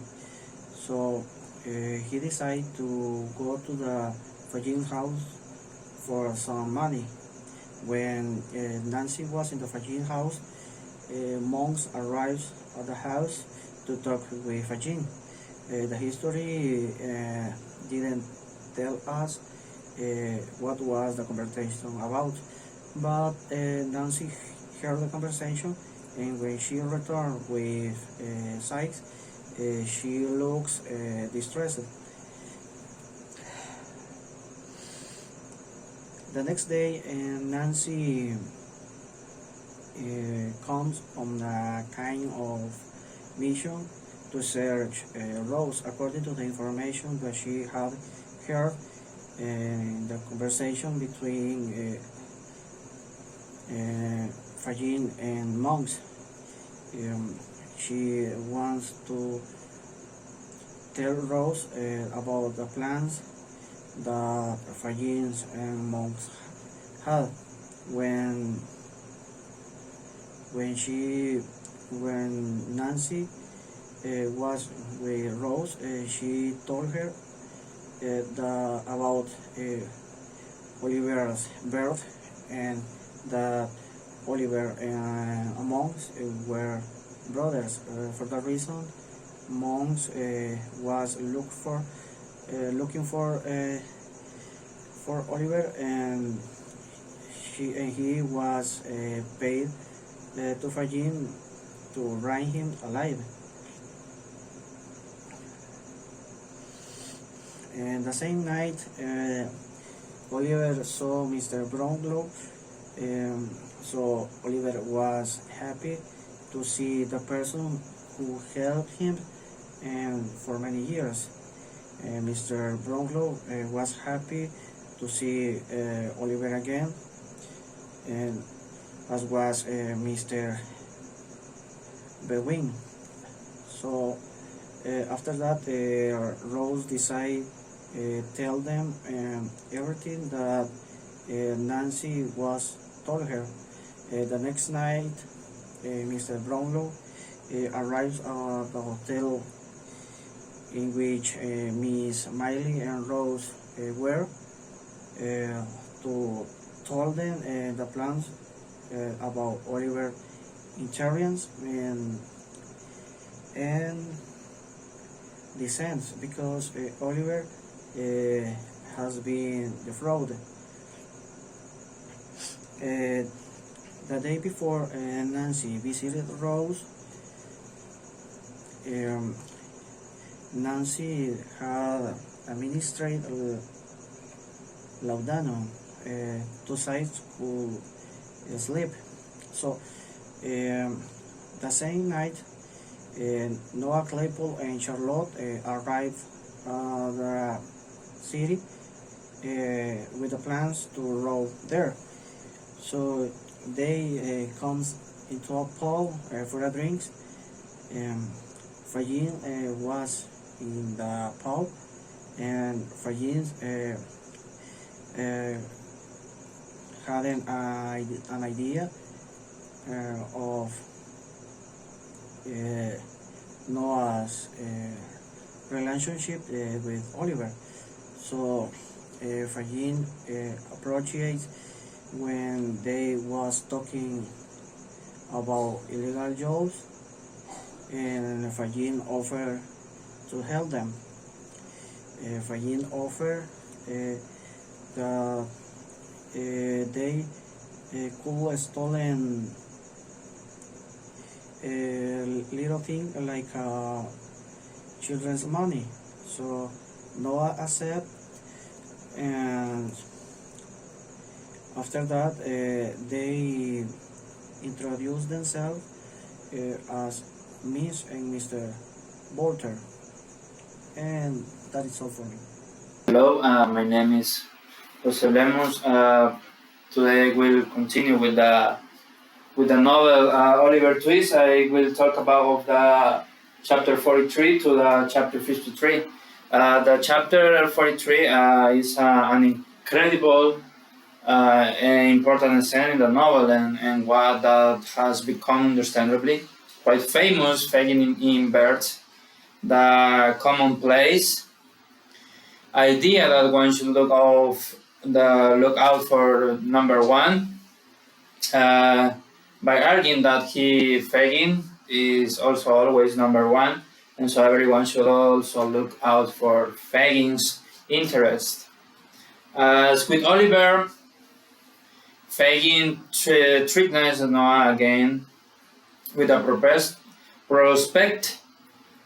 So he decided to go to the Fagin house for some money. When Nancy was in the Fagin house, monks arrived at the house to talk with Fagin. The history didn't tell us what was the conversation about, but Nancy heard the conversation and when she returned with Sykes, she looks distressed. The next day, Nancy comes on a kind of mission to search Rose according to the information that she had heard in the conversation between Fagin and Monks. Um, she wants to tell Rose about the plans that Fagin and Monks had when when she when Nancy was with Rose. She told her about Oliver's birth and that Oliver and Monks were brothers. For that reason, Monks was looking for Oliver, and he was paid to Fagin to write him alive. And the same night, Oliver saw Mr. Brownlow. So Oliver was happy to see the person who helped him and for many years. Mr. Brownlow was happy to see Oliver again, and as was Mr. Bewin. So after that, Rose decided tell them everything that Nancy was told her. The next night, Mr. Brownlow arrives at the hotel in which Miss Miley and Rose were to told them the plans about Oliver insurance and descends because Oliver has been defrauded. The day before Nancy visited Rose, Nancy had administered laudanum to Sykes who sleep. So the same night, Noah Claypool and Charlotte arrived at the city with the plans to roll there. So they comes into a pub for the drinks. Fagin was in the pub, and Fagin had an idea of Noah's relationship with Oliver. So Fagin approached when they was talking about illegal jobs, and Fagin offered to help them. Fagin offered that they could stolen a little thing like children's money. So Noah accepted, and after that they introduced themselves as Miss and Mr. Bolter, and that is all for me. Hello, my name is Jose Lemos. Today we'll continue with the novel Oliver Twist. I will talk about the chapter 43 to the chapter 53. The chapter 43 is an incredible important scene in the novel, and what that has become understandably quite famous, Fagin in Birds, the commonplace idea that one should look out for number one, by arguing that Fagin is also always number one, and so everyone should also look out for Fagin's interest. As with Oliver, Fagin threatens Noah again with the prospect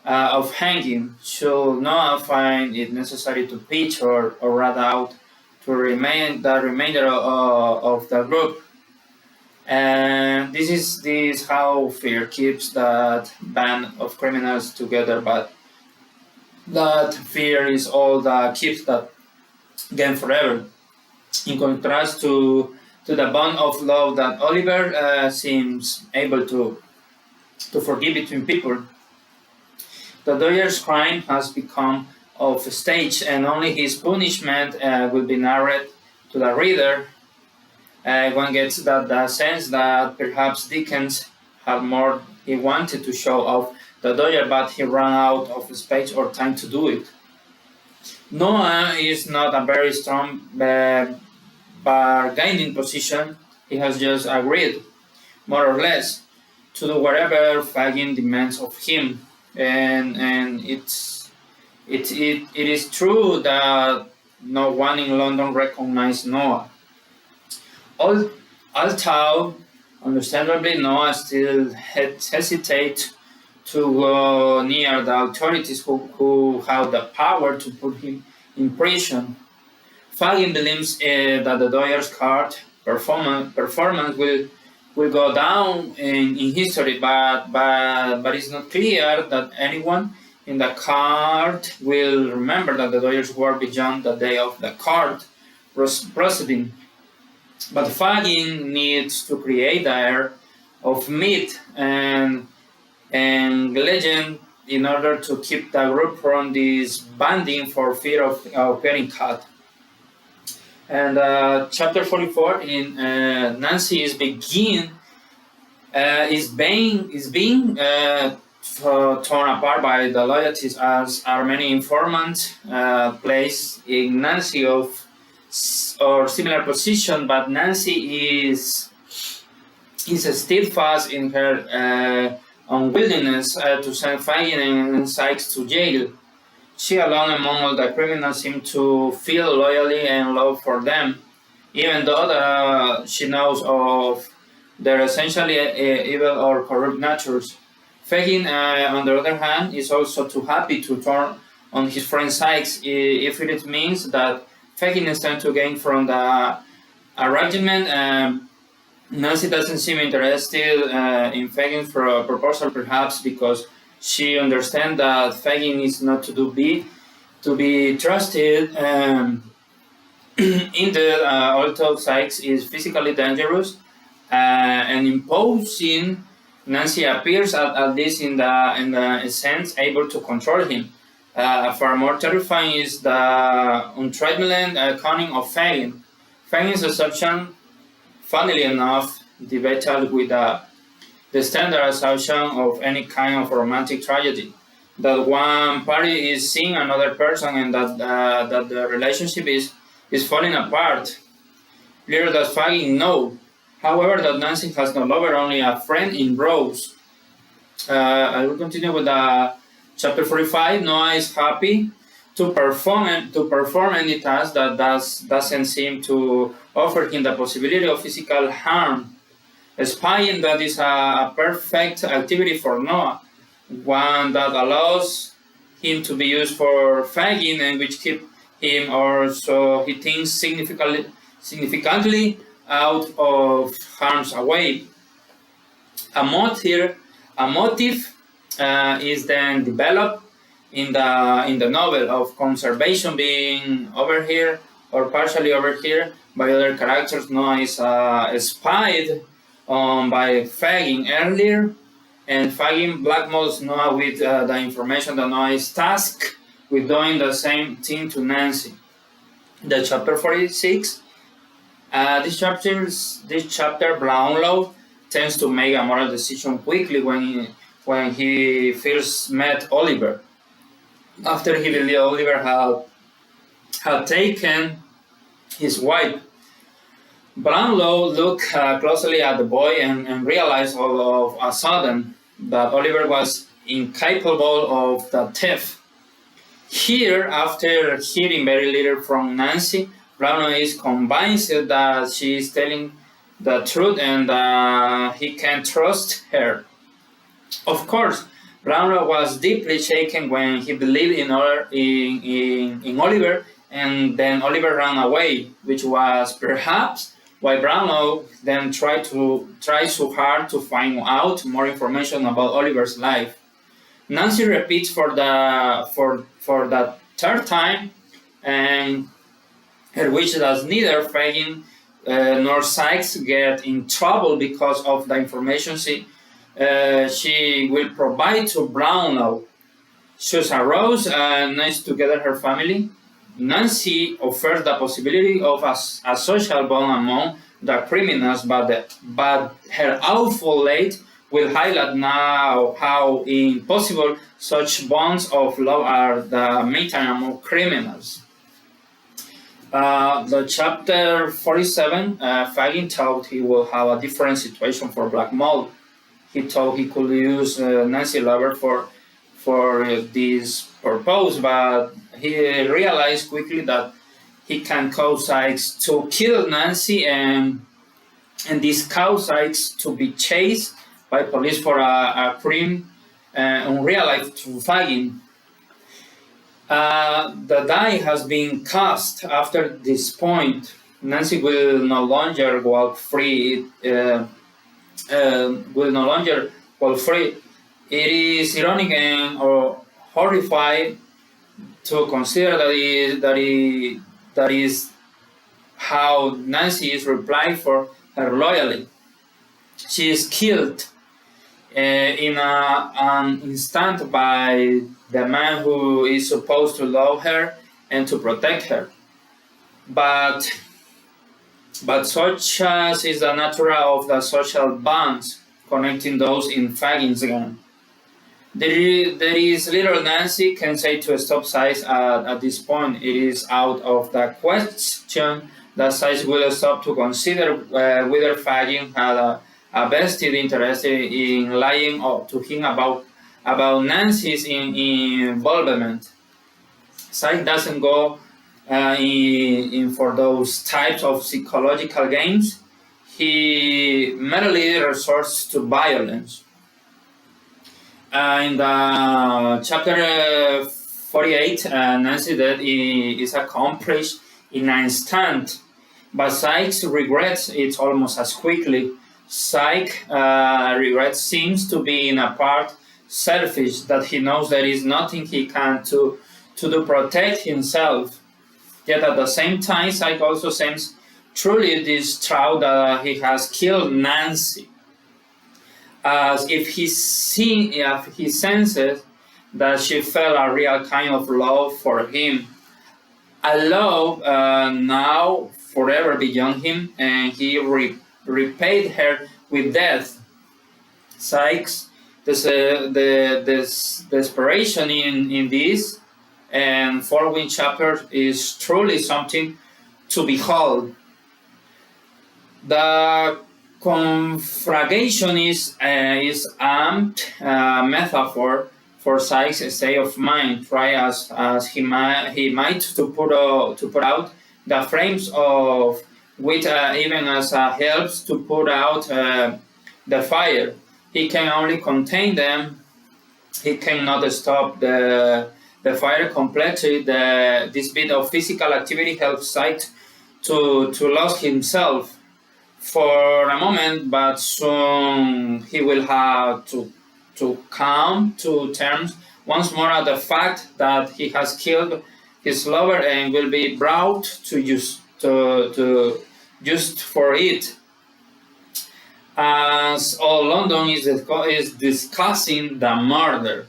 of hanging, should Noah find it necessary to pitch or rat out to remain the remainder of the group. And this how fear keeps that band of criminals together, but that fear is all that keeps that game forever. In contrast to the bond of love that Oliver seems able to forgive between people, the Doyer's crime has become off stage, and only his punishment will be narrated to the reader. One gets the sense that perhaps Dickens had more he wanted to show off the Doyer, but he ran out of space or time to do it. Noah is not a very strong bargaining position. He has just agreed, more or less, to do whatever Fagin demands of him. And it is true that no one in London recognized Noah. Although, understandably, Noah still hesitates to go near the authorities who have the power to put him in prison. Fagin believes that the Doyer's card performance will go down in history, but it's not clear that anyone in the card will remember that the Doyers were beyond the day of the card proceeding. But Fagin needs to create the air of myth and legend in order to keep the group from disbanding for fear of getting caught. And chapter 44 in Nancy is being torn apart by the loyalties as are many informants placed in Nancy of or similar position, but Nancy is steadfast in her unwillingness to send Fagin and Sykes to jail. She alone among all the criminals seems to feel loyalty and love for them, even though she knows of their essentially evil or corrupt natures. Fagin, on the other hand, is also too happy to turn on his friend Sykes if it means that Fagin is trying to gain from the arrangement. Nancy doesn't seem interested in Fagin's proposal, perhaps because she understands that Fagin is not to be trusted. Indeed, although Sykes is physically dangerous and imposing, Nancy appears at least in the sense able to control him. Far more terrifying is the untrammelled cunning of Fagin. Fagin's assumption, funnily enough, debated with the standard assumption of any kind of romantic tragedy, that one party is seeing another person and that the relationship is falling apart. Little does Fagin know, however, that Nancy has no lover, only a friend in Rose. I will continue with chapter 45. Noah is happy to perform any task that doesn't seem to offer him the possibility of physical harm. Spying, that is a perfect activity for Noah, one that allows him to be used for Fagin and which keep him, or so he thinks, significantly out of harm's way. A motive is then developed in the novel of conservation being over here or partially over here by other characters. Noah is spied by Fagin earlier, and Fagin blackmails Noah with the information that Noah is tasked with doing the same thing to Nancy. The chapter 46. This chapter Brownlow tends to make a moral decision quickly when he first met Oliver. After he believed Oliver had taken his wife, Brownlow looked closely at the boy and realized all of a sudden that Oliver was incapable of the theft. Here, after hearing very little from Nancy, Brownlow is convinced that she is telling the truth and he can trust her. Of course, Brownlow was deeply shaken when he believed in Oliver, and then Oliver ran away, which was perhaps why Brownlow then tried so hard to find out more information about Oliver's life. Nancy repeats for the third time, and her wish that neither Fagin nor Sykes get in trouble because of the information she will provide to Brownlow. Susan Rose nice together her family. Nancy offers the possibility of a social bond among the criminals, but her awful late will highlight now how impossible such bonds of love are the maintained among criminals. The chapter 47, Fagin thought he will have a different situation for Black Mold. He thought he could use Nancy Lover for this purpose, but he realized quickly that he can cause Sykes to kill Nancy and this cause Sykes to be chased by police for a crime unrealized to Fagin. The die has been cast after this point. Nancy will no longer walk free. Will no longer walk free. It is ironic and horrifying to consider that is how Nancy is replied for her loyalty. She is killed in an instant by the man who is supposed to love her and to protect her. But such as is the nature of the social bonds connecting those in Fagin's gang. There is little Nancy can say to stop Sykes at this point. It is out of the question that Sykes will stop to consider whether Fagin had a vested interest in lying to him about Nancy's involvement. Sykes doesn't go in for those types of psychological games. He merely resorts to violence. In the chapter 48, Nancy's death is accomplished in an instant, but Sykes regrets it almost as quickly. Sykes' regret seems to be in a part selfish, that he knows there is nothing he can to protect himself. Yet at the same time, Sykes also seems truly distraught that he has killed Nancy, as if he senses that she felt a real kind of love for him, a love now forever beyond him, and he repaid her with death. Sykes, the desperation in this and following chapters is truly something to behold. The conflagration is amped metaphor for Sykes' state of mind. Try as he might to put out the flames of which even as helps to put out the fire. He can only contain them. He cannot stop the fire completely. This bit of physical activity helps Sykes to lose himself for a moment, but soon he will have to come to terms once more at the fact that he has killed his lover and will be brought to just for it. As all London is discussing the murder.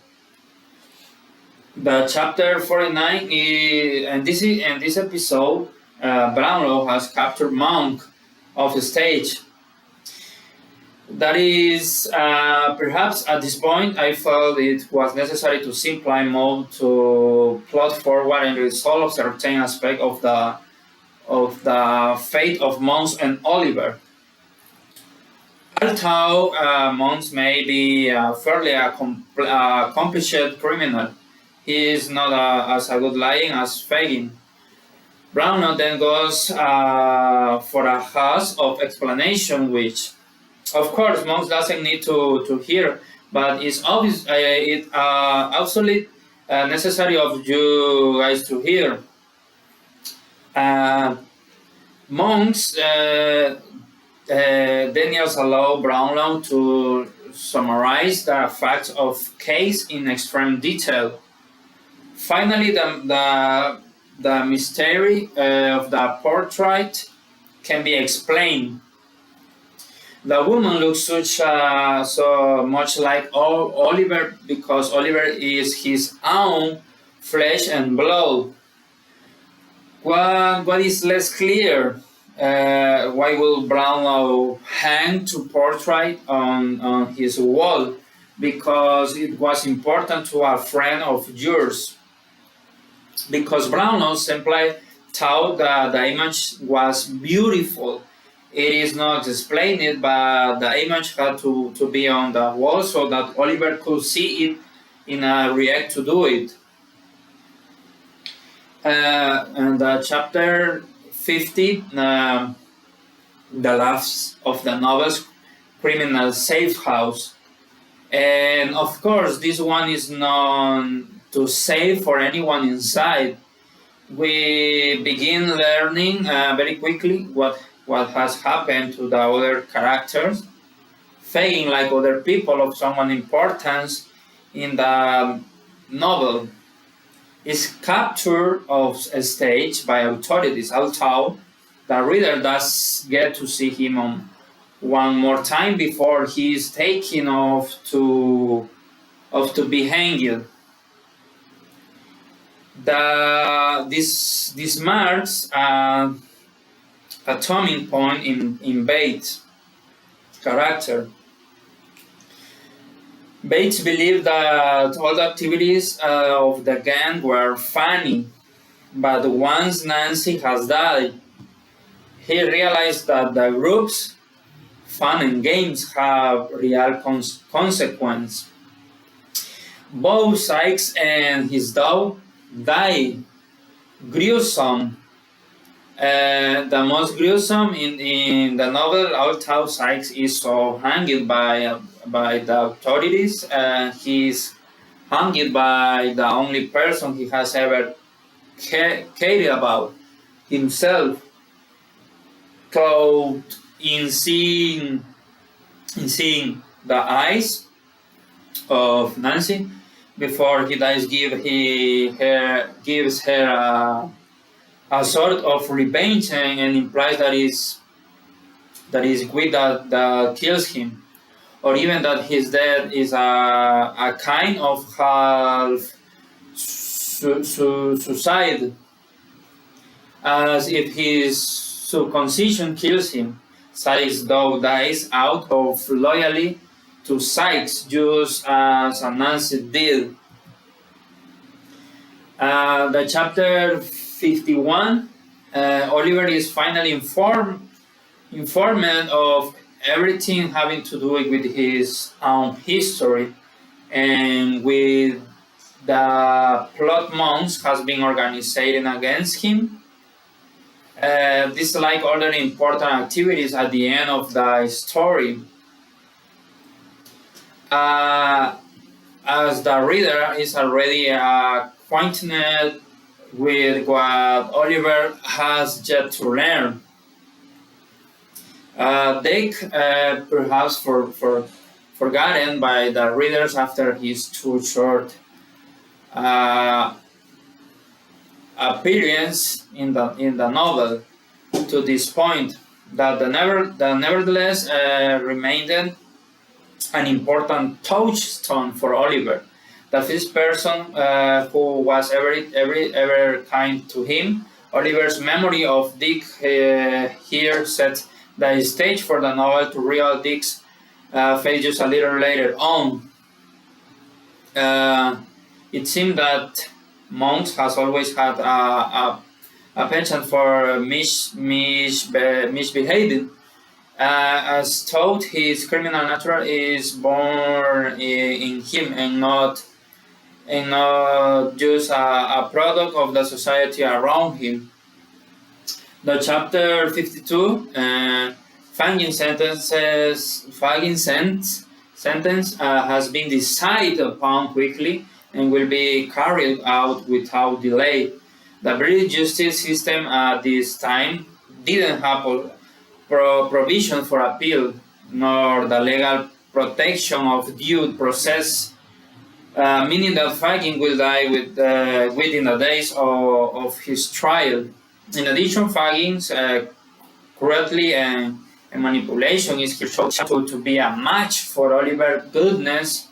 The chapter 49 in this episode, Brownlow has captured Monk off the stage. That is, perhaps at this point, I felt it was necessary to simplify mode to plot forward and resolve certain aspect of the fate of Mons and Oliver. Although Mons may be a fairly accomplished criminal, he is not as a good lying as Fagin. Brownlow then goes for a house of explanation, which, of course, Mons doesn't need to hear but it's obvious it absolutely necessary of you guys to hear. Uh, Monks Daniels allow Brownlow to summarize the facts of case in extreme detail. Finally, the mystery of the portrait can be explained. The woman looks so much like Oliver because Oliver is his own flesh and blood. What is less clear? Why will Brownlow hang to portrait on his wall? Because it was important to a friend of yours. Because Brownlow simply thought that the image was beautiful. It is not explained, but the image had to be on the wall so that Oliver could see it in a react to do it. And chapter 50, the last of the novels, Criminal Safe House. And of course, this one is known to save for anyone inside. We begin learning very quickly what has happened to the other characters, feeling like other people of some importance in the novel. Is captured of a stage by authorities, although the reader does get to see him on one more time before he is taken off to be hanged. This marks a turning point in Bates' character. Bates believed that all the activities of the gang were funny, but once Nancy has died, he realized that the group's fun and games have real consequence. Both Sykes and his dog die gruesome. The most gruesome in the novel, although Sykes is so hanged by the authorities, he's hanged by the only person he has ever cared about, himself, clothed in seeing the eyes of Nancy. Before he dies, gives her a sort of revenge and implies that is greed that kills him, or even that his death is a kind of half suicide, as if his circumcision kills him. Sykes though dies out of loyalty to Sykes, just as Nancy did. The chapter 51, Oliver is finally informed of everything having to do with his own history and with the plot monks has been organizing against him. This is like other important activities at the end of the story. As the reader is already acquainted with what Oliver has yet to learn, Dick, perhaps forgotten by the readers after his too short appearance in the novel, to this point, that nevertheless remained an important touchstone for Oliver. The first person who was ever kind to him. Oliver's memory of Dick here sets the stage for the novel to real Dick's failures a little later on. It seemed that Monks has always had a penchant for misbehaving. As thought, his criminal nature is born in him and not just a product of the society around him. The chapter 52, Fagin sentence has been decided upon quickly and will be carried out without delay. The British justice system at this time didn't have provision for appeal, nor the legal protection of due process, meaning that Fagin will die within the days of his trial. In addition, Fagin's cruelty and manipulation is shown to be a match for Oliver's goodness.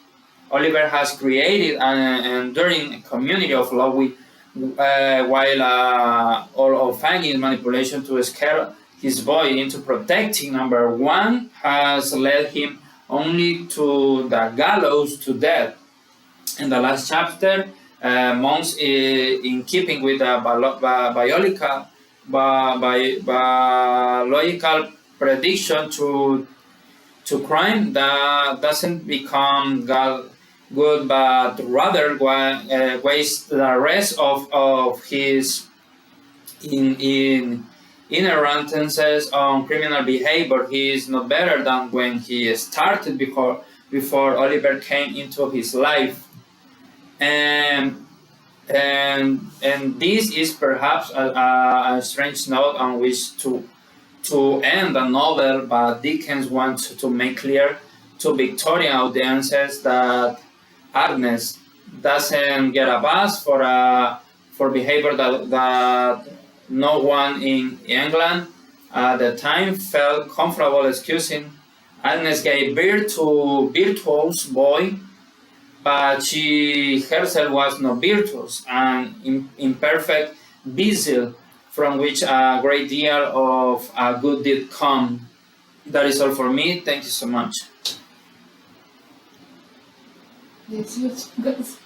Oliver has created an enduring community of love while all of Fagin's manipulation to scare his boy into protecting number one has led him only to the gallows to death. In the last chapter, Mons, in keeping with the biological prediction to crime, that doesn't become good, but rather waste the rest of his inherences on criminal behavior. He is no better than when he started before Oliver came into his life. And this is perhaps a strange note on which to end the novel, but Dickens wants to make clear to Victorian audiences that Agnes doesn't get a pass for behavior that no one in England at the time felt comfortable excusing. Agnes gave birth to virtuous boy, but she herself was not virtuous and imperfect vessel from which a great deal of good did come. That is all for me. Thank you so much. That's good, guys.